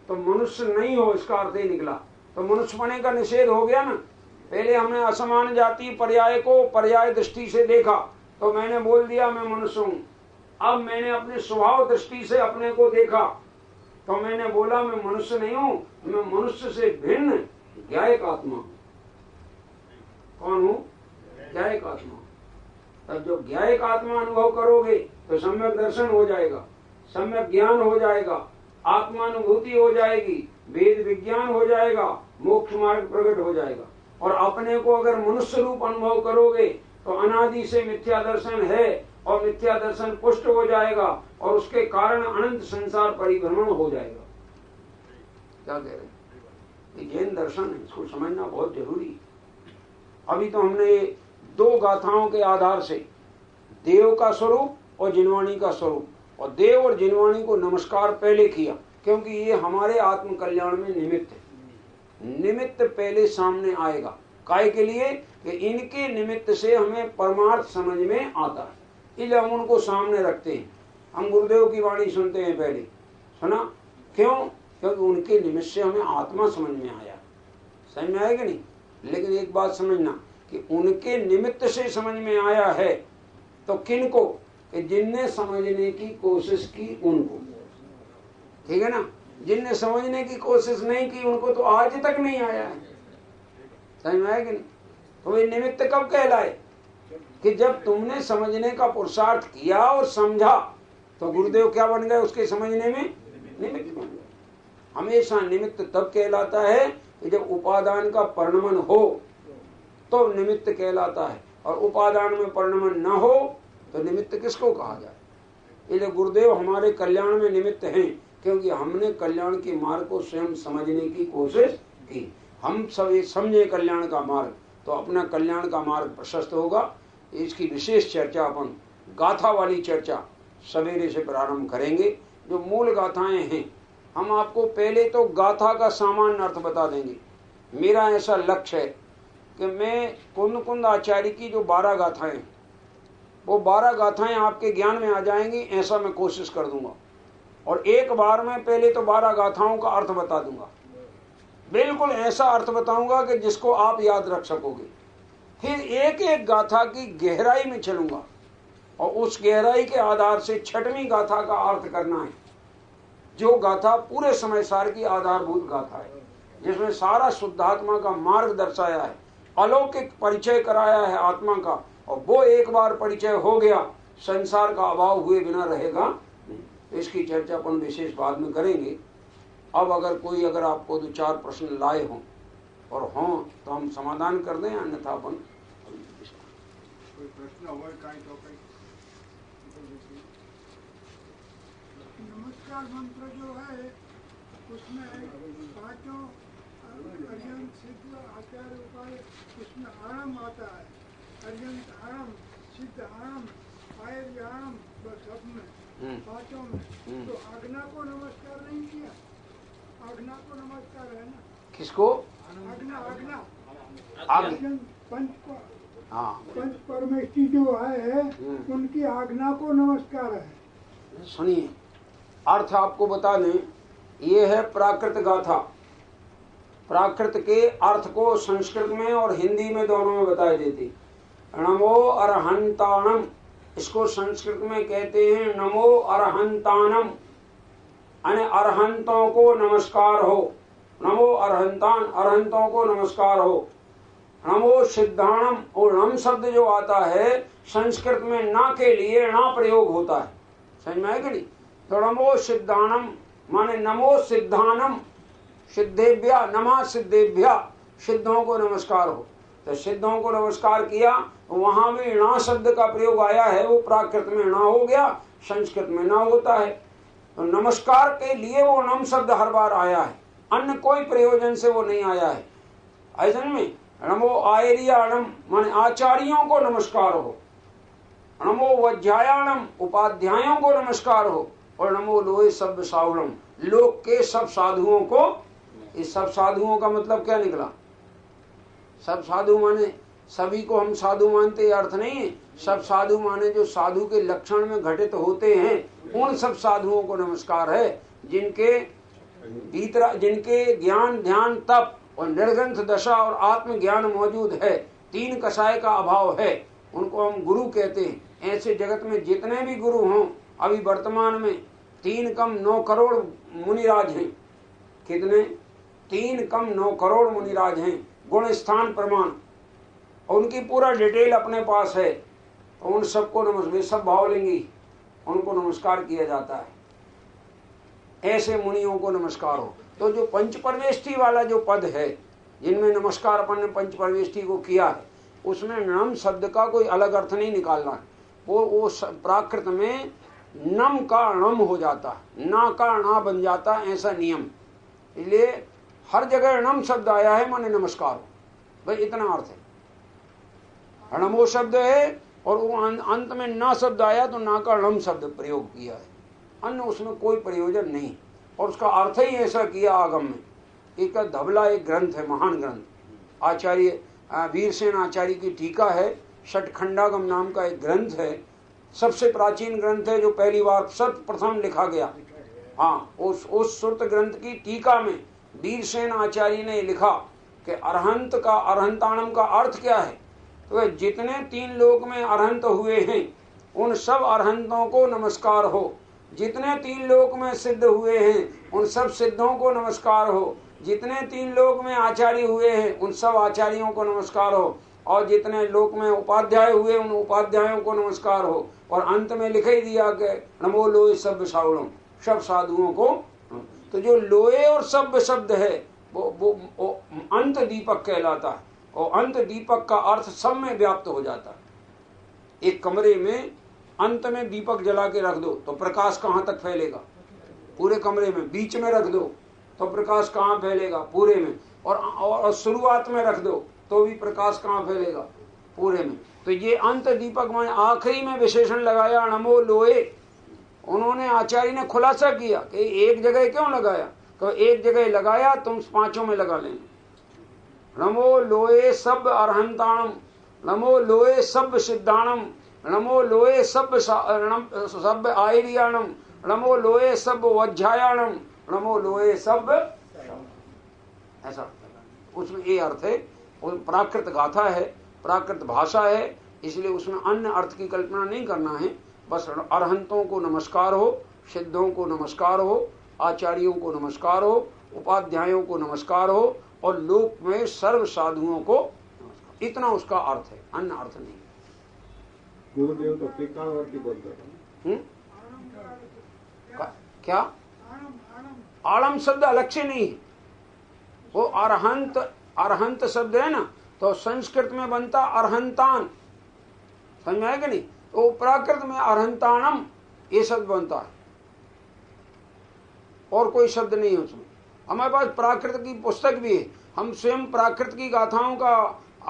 तो मनुष्य नहीं हो, इसका अर्थ ही निकला। तो मनुष्य बने का निषेध हो गया ना। पहले हमने असमान जाति पर्याय को पर्याय दृष्टि से देखा तो मैंने बोल दिया मैं मनुष्य हूं। अब मैंने अपने स्वभाव दृष्टि से अपने को देखा तो मैंने बोला मैं मनुष्य नहीं हूं, मैं मनुष्य से भिन्न ज्ञायक आत्मा। कौन हूं? ज्ञायक आत्मा। तब जो ज्ञायक आत्मा अनुभव करोगे तो सम्यक दर्शन हो जाएगा, सम्यक ज्ञान हो जाएगा, आत्मानुभूति हो जाएगी, वेद विज्ञान हो जाएगा, मोक्ष मार्ग प्रकट हो जाएगा। और अपने को अगर मनुष्य रूप अनुभव करोगे तो अनादि से मिथ्या दर्शन है और मिथ्या दर्शन पुष्ट हो जाएगा और उसके कारण अनंत संसार परिभ्रमण हो जाएगा। क्या कह रहे हैं? ये जैन दर्शन है, इसको समझना बहुत जरूरी है। अभी तो हमने दो गाथाओं के आधार से देव का स्वरूप और जिनवाणी का स्वरूप, और देव और जिनवाणी को नमस्कार पहले किया क्योंकि ये हमारे आत्म कल्याण में निमित्त है। निमित्त पहले सामने आएगा, काय के लिए कि इनके निमित्त से हमें परमार्थ समझ में आता है, इसलिए हम उनको सामने रखते हैं। हम गुरुदेव की वाणी सुनते हैं, पहले सुना क्यों? क्योंकि उनके निमित्त से हमें आत्मा समझ में आया। समझ में आएगा नहीं? लेकिन एक बात समझना कि उनके निमित्त से समझ में आया है तो किन को? कि जिनने समझने की कोशिश की उनको, ठीक है ना? जिनने समझने की कोशिश नहीं की उनको तो आज तक नहीं आया है। समझ में आएगा नहीं? तो वे निमित्त कब कहलाए? कि जब तुमने समझने का पुरुषार्थ किया और समझा तो गुरुदेव क्या बन गए? उसके समझने में निमित्त बन गए। हमेशा निमित्त तब कहलाता है कि जब उपादान का परिणमन हो तो निमित्त कहलाता है, और उपादान में परिणमन न हो तो निमित्त किसको कहा जाए? इसलिए गुरुदेव हमारे कल्याण में निमित्त हैं क्योंकि हमने कल्याण के मार्ग को स्वयं समझने की कोशिश की। हम सब समझे कल्याण का मार्ग तो अपना कल्याण का मार्ग प्रशस्त होगा। इसकी विशेष चर्चा अपन गाथा वाली चर्चा सवेरे से प्रारंभ करेंगे। जो मूल गाथाएं हैं हम आपको पहले तो गाथा का सामान्य अर्थ बता देंगे। मेरा ऐसा लक्ष्य है कि मैं कुंद कुंद आचार्य की जो 12 गाथाएं वो 12 गाथाएं आपके ज्ञान में आ जाएंगी, ऐसा मैं कोशिश कर दूंगा। और एक बार में पहले तो 12 गाथाओं का अर्थ बता दूंगा, बिल्कुल ऐसा अर्थ बताऊंगा कि जिसको आप याद रख सकोगे। फिर एक एक गाथा की गहराई में चलूंगा और उस गहराई के आधार से 6वीं गाथा का अर्थ करना है, जो गाथा पूरे समय सार की आधारभूत गाथा है, जिसमें सारा शुद्धात्मा का मार्ग दर्शाया है, अलौकिक परिचय कराया है आत्मा का। और वो एक बार परिचय हो गया संसार का अभाव हुए बिना रहेगा नहीं। इसकी चर्चा अपन विशेष बाद में करेंगे। अब अगर आपको 2-4 प्रश्न लाए हों और हों तो हम समाधान कर दें, अन्यथा अपन
नमस्कार मंत्र जो है उसमें 5 अर्यंत सिद्ध आचार्य उपाय, उसमें आणम आता है। अर्यंत आणम, सिद्ध आणम, आयर आणम, बस सब में 5 में। तो आज्ञा को नमस्कार नहीं किया? आज्ञा को नमस्कार है ना?
किसको?
आज्ञा आज्ञा पंच परमेष्टि जो है उनकी आज्ञा को नमस्कार है।
सुनिए, अर्थ आपको बता दें ये है प्राकृत गाथा। प्राकृत के अर्थ को संस्कृत में और हिंदी में दोनों में बताई देती। नमो अरहंताणम, इसको संस्कृत में कहते हैं नमो अरहंताणम, यानी अरहंतों को नमस्कार हो। नमो अरहंतान, अरहंतों को नमस्कार हो। नमो सिद्धाणम, और नम शब्द जो आता है संस्कृत में ना के लिए ना प्रयोग होता है, समझ में है कि नहीं? तो नमो सिद्धाणम माने नमो सिद्धानम, सिद्धेभ्या नमः सिद्धेभ्या, सिद्धों को नमस्कार हो। तो सिद्धों को नमस्कार किया, वहां भी णा शब्द का प्रयोग आया है, वो प्राकृत में णा हो गया, संस्कृत में ना होता है। तो नमस्कार के लिए वो नम शब्द हर बार आया है, अन्य कोई प्रयोजन से वो नहीं आया है। ऐसा में नमो आयर्याणम माने आचार्यों को नमस्कार हो। नमो वज्रायाणम, उपाध्यायों को नमस्कार हो। और नमो लोहे सब सावणम, लोक के सब साधुओं को। इस सब साधुओं का मतलब क्या निकला? सब साधु माने सभी को हम साधु मानते, अर्थ नहीं है। सब साधु माने जो साधु के लक्षण में घटित होते हैं, उन सब साधुओं को नमस्कार है, जिनके भीतर जिनके ज्ञान ध्यान तप और निर्ग्रंथ दशा और आत्मज्ञान मौजूद है, तीन कषाय का अभाव है, उनको हम गुरु कहते हैं। ऐसे जगत में जितने भी गुरु हों, अभी वर्तमान में 3 कम 9 करोड़ मुनिराज हैं। कितने? 3 कम 9 करोड़ मुनिराज हैं, गुण स्थान प्रमाण, और उनकी पूरा डिटेल अपने पास है। तो उन सबको नमस्कार, सब भावलिंगी, उनको नमस्कार किया जाता है। ऐसे मुनियों को नमस्कार हो। तो जो पंच परवेष्टि वाला जो पद है, जिनमें नमस्कार अपन ने पंच परवेष्टि को किया है, उसमें नम शब्द का कोई अलग अर्थ नहीं निकालना है। वो प्राकृत में नम का णम हो जाता है, ना का ना बन जाता है, ऐसा नियम। इसलिए हर जगह नम शब्द आया है माने नमस्कार हो, भाई इतना अर्थ है। नमो शब्द है और वो अंत में ना शब्द आया तो ना का णम शब्द प्रयोग किया है, अन्य उसमें कोई प्रयोजन नहीं। और उसका अर्थ ही ऐसा किया आगम में। एक धबला एक ग्रंथ है, महान ग्रंथ, आचार्य वीरसेन आचार्य की टीका है, षटखंडागम नाम का एक ग्रंथ है, सबसे प्राचीन ग्रंथ है, जो पहली बार सर्वप्रथम लिखा गया। हाँ, उस श्रुत ग्रंथ की टीका में वीरसेन आचार्य ने लिखा कि अरहंत का, अरहंताणम का अर्थ क्या है। तो जितने 3 लोक में अरहंत हुए हैं, उन सब अरहंतों को नमस्कार हो। जितने 3 लोक में सिद्ध हुए हैं, उन सब सिद्धों को नमस्कार हो। जितने 3 लोक में आचार्य हुए हैं, उन सब आचार्यों को नमस्कार हो। और जितने लोक में उपाध्याय हुए, उन उपाध्यायों को नमस्कार हो। और अंत में लिख ही दिया कि नमो लोहे सब सावणम, सब साधुओं को। तो जो लोहे और सब शब्द है वो अंत दीपक कहलाता है, और अंत दीपक का अर्थ सब में व्याप्त हो जाता है। एक कमरे में अंत में दीपक जला के रख दो तो प्रकाश कहाँ तक फैलेगा? पूरे कमरे में। बीच में रख दो तो प्रकाश कहाँ फैलेगा? पूरे में। और शुरुआत में रख दो तो भी प्रकाश कहाँ फैलेगा? पूरे में। तो ये अंत दीपक में आखिरी में विशेषण लगाया नमो लोहे। उन्होंने आचार्य ने खुलासा किया कि एक जगह क्यों लगाया, तो एक जगह लगाया, तुम 5 में लगा लेना। नमो लोहे सब अरहंताणम, नमो लोहे सब सिद्धाणम, नमो लोहे सब आयर्याणम, नमो लोहे सब वज्रायाणम, नमो लोहे सब, ऐसा उसमें ये अर्थ है। प्राकृत गाथा है, प्राकृत भाषा है, इसलिए उसमें अन्य अर्थ की कल्पना नहीं करना है। बस अरहंतों को नमस्कार हो, सिद्धों को नमस्कार हो, आचार्यों को नमस्कार हो, उपाध्यायों को नमस्कार हो, और लोक में सर्व साधुओं को नमस्कार। इतना उसका अर्थ है, अन्य अर्थ नहीं।
गुरुदेव तो त्रिकाणवर्ती बोलते हैं।
क्या? आलम शब्द अलग से नहीं है, वो अरहंत, अरहंत शब्द है ना, तो संस्कृत में बनता अरहंतान, समझ में आएगा नहीं? तो प्राकृत में अरहंताणम ये शब्द बनता है, और कोई शब्द नहीं है उसमें। हमारे पास प्राकृत की पुस्तक भी है, हम स्वयं प्राकृत की गाथाओं का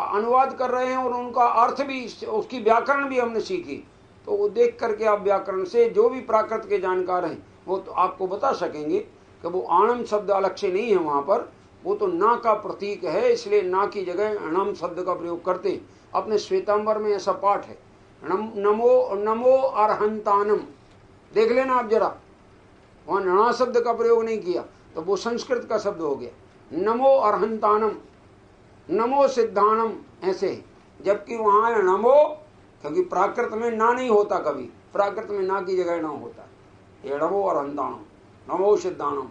अनुवाद कर रहे हैं, और उनका अर्थ भी, उसकी व्याकरण भी हमने सीखी। तो वो देख करके आप व्याकरण से जो भी प्राकृत के जानकार हैं वो तो आपको बता सकेंगे कि वो आणम शब्द अलग से नहीं है वहां पर, वो तो ना का प्रतीक है, इसलिए ना की जगह अणम शब्द का प्रयोग करते। अपने श्वेतांबर में ऐसा पाठ है, नमो नमो अरहंतानम, देख लेना आप जरा। वहां णा शब्द का प्रयोग नहीं किया, तो वो संस्कृत का शब्द हो गया। नमो अर्हंतानम, नमो सिद्धानम, ऐसे। जबकि वहां है नमो, क्योंकि प्राकृत में ना नहीं होता, कभी प्राकृत में ना की जगह ना होता। ये नमो अर्हंतानम, नमो सिद्धानम,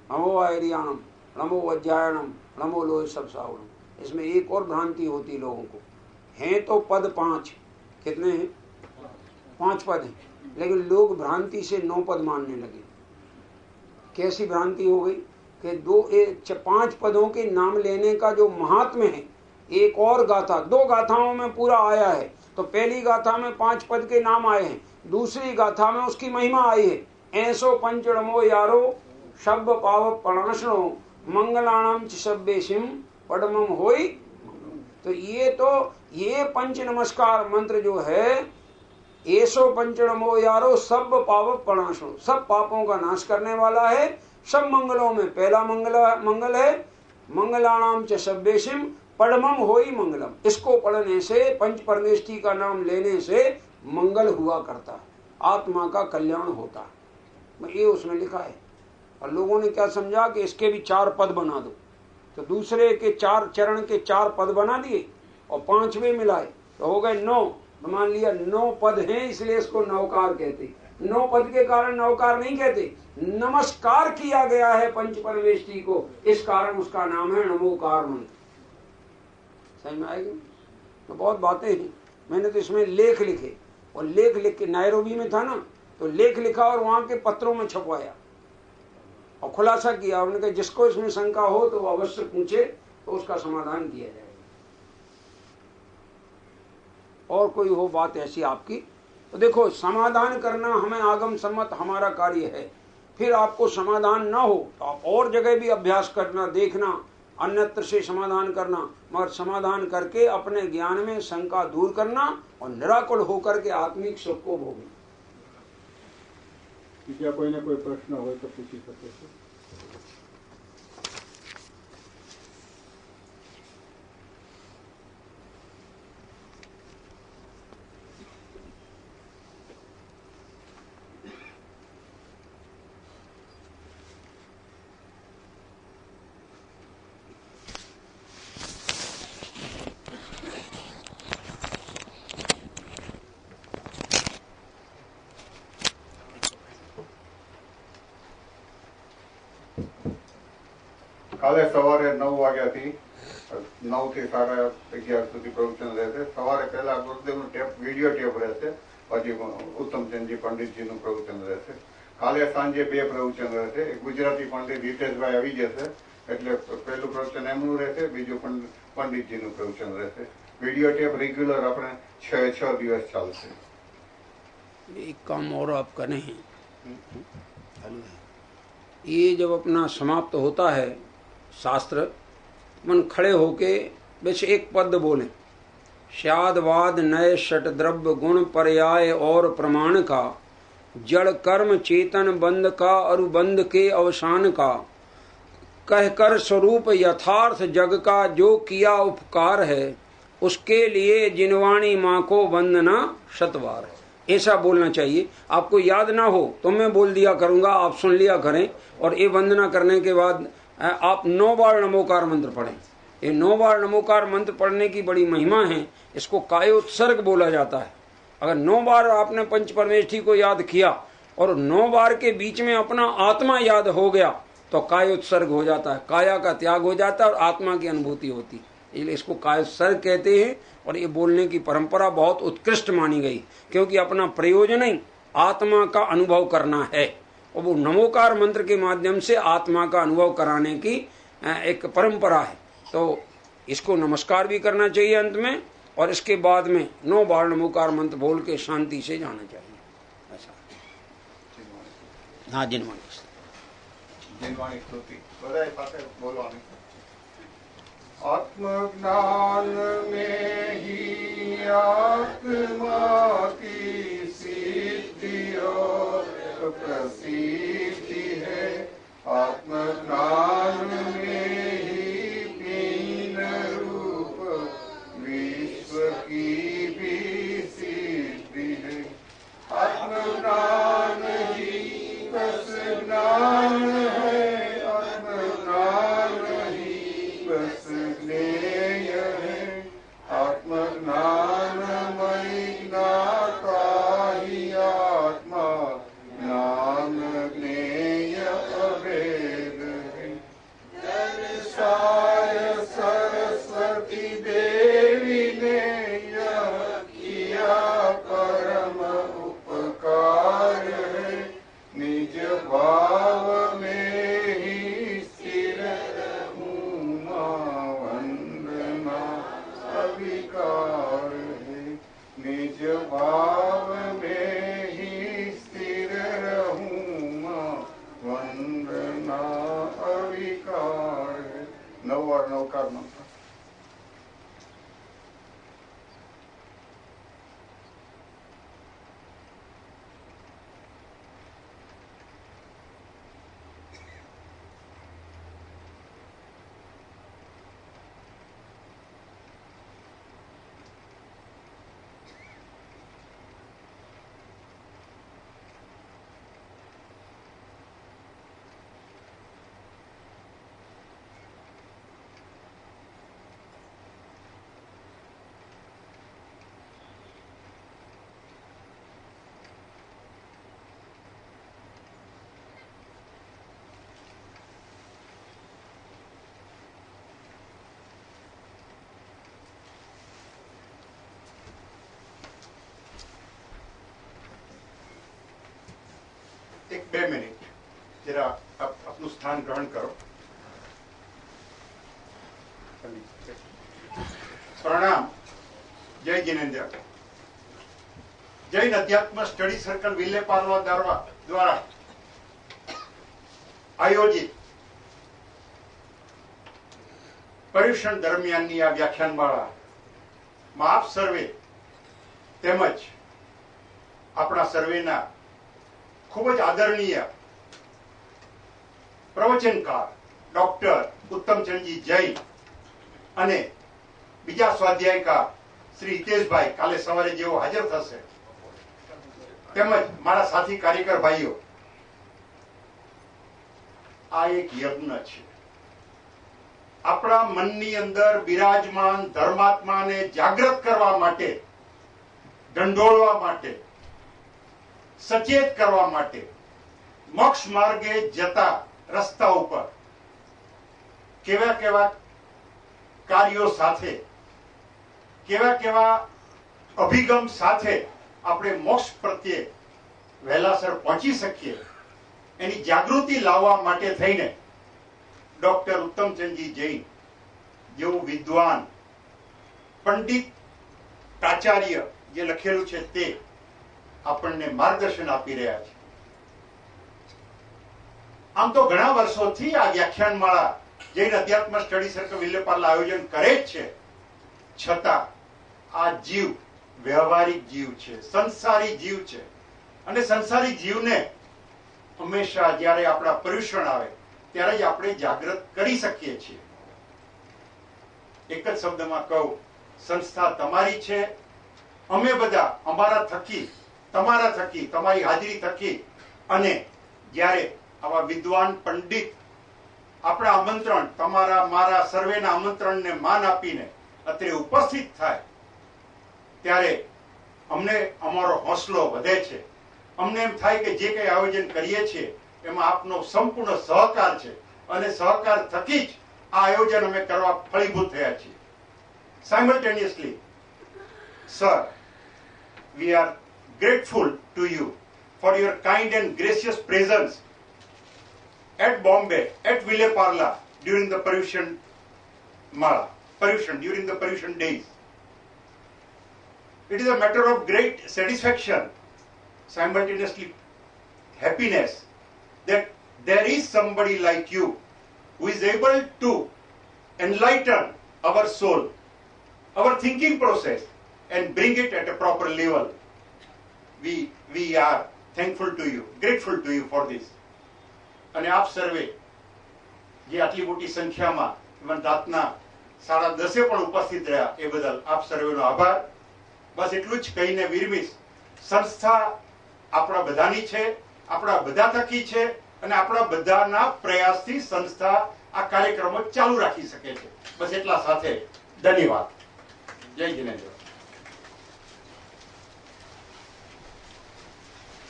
नमो आयरियानम, नमो अज्जायनम, नमो लोह सब सावनम। इसमें एक और भ्रांति होती लोगों को, हैं तो पद 5, कितने हैं? 5 पद हैं, लेकिन लोग भ्रांति से 9 पद मानने लगे। कैसी भ्रांति हो गई कि 5 पदों के नाम लेने का जो महात्म्य है, एक और गाथा, 2 गाथाओं में पूरा आया है। तो पहली गाथा में 5 पद के नाम आए हैं, दूसरी गाथा में उसकी महिमा आई है। ऐसो पंचणमो यारो शब्द पाव पणाशनो मंगलाणाम च शब्देशिम पडमम होई। तो ये पंच नमस्कार मंत्र जो है, ऐसो पंचणमो यारो सब पाव पणाशनो, सब पापों का नाश करने वाला है। सब मंगलों में पहला मंगल है, मंगलाणाम च शब्देशिम पडमम होई मंगलम। इसको पढ़ने से, पंच परमेष्ठी का नाम लेने से मंगल हुआ करता है, आत्मा का कल्याण होता है। ये उसमें लिखा है। और लोगों ने क्या समझा कि इसके भी 4 पद बना दो, तो दूसरे के 4 चरण के 4 पद बना दिए और 5वें मिलाए तो हो गए 9। तो मान लिया 9 पद हैं, इसलिए इसको नवकार कहते। 9 पद के कारण नवकार नहीं कहते, नमस्कार किया गया है पंच परमेष्ठी को, इस कारण उसका नाम है नमोकार मंत्र। समझ में आएगी? तो बहुत बातें हैं। मैंने तो इसमें लेख लिखे, और लेख लिख के नायरोबी में था ना, तो लेख लिखा और वहां के पत्रों में छपवाया और खुलासा किया। उन्होंने कहा जिसको इसमें शंका हो तो वो अवश्य पूछे, तो उसका समाधान किया जाएगा। और कोई हो बात ऐसी आपकी, तो देखो समाधान करना हमें आगम सम्मत हमारा कार्य है। फिर आपको समाधान ना हो तो आप और जगह भी अभ्यास करना, देखना, अन्यत्र से समाधान करना, मगर समाधान करके अपने ज्ञान में शंका दूर करना और निराकुल होकर के आत्मिक सुख को भोगना।
क्या कोई ना कोई प्रश्न हो तो पूछी सके છો? કાલે સવારે 9 વાગ્યાથી 9 થી 11:30 સુધી પ્રવચન રહેશે. સવારે પહેલા ગુરુદેવનું વિડીયો ટેપ રહેશે, પછી ઉત્તમચંદજી પંડિતજીનું પ્રવચન રહેશે. કાલે સાંજે 2 પ્રવચન રહેશે. એક ગુજરાતી પંડિત હિતેશભાઈ આવી જશે, એટલે પહેલું પ્રવચન એમનું રહેશે, બીજું પંડિતજીનું પ્રવચન રહેશે. વિડીયો ટેપ રેગ્યુલર આપણે 6 દિવસ ચાલશે.
एक काम और आप करें, ये जब अपना समाप्त होता है शास्त्र, मन खड़े होके बस एक पद बोले, शाद वाद नए षट द्रव्य गुण पर्याय और प्रमाण का, जड़ कर्म चेतन बंध का अरुबंध के अवसान का, कहकर स्वरूप यथार्थ जग का जो किया उपकार है, उसके लिए जिनवाणी माँ को वंदना शतवार है। ऐसा बोलना चाहिए। आपको याद ना हो तो मैं बोल दिया करूंगा, आप सुन लिया करें, और ये वंदना करने के बाद आप 9 बार नमोकार मंत्र पढ़ें। ये 9 बार नमोकार मंत्र पढ़ने की बड़ी महिमा है। इसको कायोत्सर्ग बोला जाता है। अगर 9 बार आपने पंच परमेष्ठी को याद किया और 9 बार के बीच में अपना आत्मा याद हो गया तो कायोत्सर्ग हो जाता है, काया का त्याग हो जाता है और आत्मा की अनुभूति होती है। इसको कायोत्सर्ग कहते हैं। और ये बोलने की परंपरा बहुत उत्कृष्ट मानी गई, क्योंकि अपना प्रयोजन ही आत्मा का अनुभव करना है, और वो नमोकार मंत्र के माध्यम से आत्मा का अनुभव कराने की एक परंपरा है। तो इसको नमस्कार भी करना चाहिए अंत में, और इसके बाद में 9 बार नमोकार मंत्र बोल के शांति से जाना चाहिए। ऐसा। हाँ,
जिनवाणी स्तुति बधाई पासे बोलवानी। आत्मज्ञान में ही आत्मा की सिद्धि और प्रसिद्धि है। आत्मज्ञान में ही पीन रूप विश्व की भी सिद्धि है। आत्मज्ञान ही ज्ञान है आत्मज्ञान ही बस ज्ञेय है आत्मज्ञानमयि ज्ञाता ही आत्मा ज्ञान ज्ञेय अभेद है दर्शाय सरस्वती देवी ने यह किया परम उपकार है निज भाव में ही स्थिर रहूं मां वंदना स्वीकार है निज भाव में ही स्थिर रहूं मां वंदना अविकार है। 9 और 9 का मंत्र। एक 2 मिनट जरा अपનું સ્થાન ગ્રહણ કરો। પ્રણામ। જય જિનેન્દ્ર। જૈન અધ્યાત્મ સ્ટડી સર્કલ વિલે પાર્વા દ્વારા આયોજિત પર્યુષણ દરમિયાનની આ વ્યાખ્યાનમાળામાં આપ સર્વે તેમજ આપણા સર્વેના खूब ज आदरणीय प्रवचनकार डॉक्टर उत्तमचंद जी जैन अने बीजा स्वाध्यायकार श्री हितेश भाई काले सवारे जेवो हाजर थशे तेमज मारा साथी कार्यकर भाईओ आ एक यज्ञ छे आपणा मननी अंदर विराजमान धर्मात्मा ने जागृत करवा माटे ढंढोळवा माटे सचेत करवा माटे मोक्ष मार्गे जता रस्ता पर केवा केवा कार्यों साथे केवा केवा अभिगम साथे आपणे मोक्ष प्रत्ये वहेलासर पहोंची सकीए एनी जागृति लाववा माटे थईने डॉक्टर उत्तमचंद जी जैन जेवो विद्वान पंडित प्राचार्य जे लखेलुं छे ते આપણને માર્ગદર્શન આપી રહ્યા છે। આમ તો ઘણા વર્ષોથી આ વ્યાખ્યાનમાળા જૈન અધ્યાત્મ સ્ટડી સર્કલ વિલેપાર્લા આયોજન કરે જ છે, છતાં આ જીવ વ્યવહારિક જીવ છે, સંસારી જીવ છે અને સંસારી જીવને હંમેશા જ્યારે આપણા પર્યુષણ આવે ત્યારે જ આપણે જાગૃત કરી શકીએ છીએ। એક જ શબ્દમાં કહું, સંસ્થા તમારી છે, અમે બધા અમારા થકી તમારા થકી તમારી હાજરી થકી અને જ્યારે આવા વિદ્વાન પંડિત આપણા આમંત્રણ તમારા મારા સર્વેના આમંત્રણને માન આપીને અત્રે ઉપસ્થિત થાય ત્યારે અમને અમારો હોંસલો વધે છે। અમને એમ થાય કે જે કંઈ આયોજન કરીએ છીએ એમાં આપનો સંપૂર્ણ સહકાર છે અને સહકાર થકી જ આ આયોજન અમે કરવા ફળીભૂત થયા છીએ। Simultaneously sir, we are grateful to you for your kind and gracious presence at Bombay, at Vile Parla during the Paryushan days. It is a matter of great satisfaction, simultaneously happiness, that there is somebody like you who is able to enlighten our soul, our thinking process and bring it at a proper level. We are thankful to you, grateful to you for this. અને આપ સર્વે જે આટલી મોટી સંખ્યામાં even રાતના 10:30 પણ ઉપસ્થિત રહ્યા એ બદલ આપ સર્વેનો આભાર। બસ એટલું જ કહીને વિરમીશ। સંસ્થા આપણા બધાની છે, આપણા બધા થકી છે
અને આપણા બધાના પ્રયાસથી સંસ્થા આ કાર્યક્રમો ચાલુ રાખી શકે છે. બસ એટલા સાથે ધન્યવાદ. જય જિનેન્દ્ર.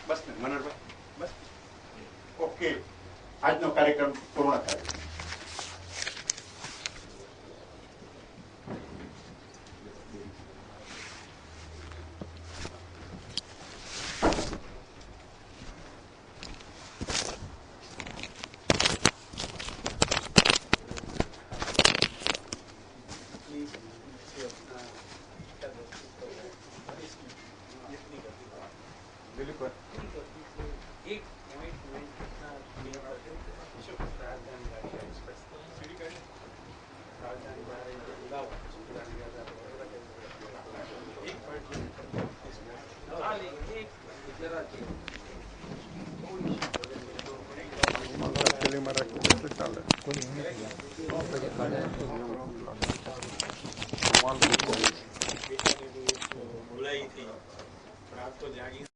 બસ ને મનોહરભાઈ, બસ ઓકે. આજનો કાર્યક્રમ પૂર્ણ થાય.
બોલાઈ હતી પણ આજ તો જાગી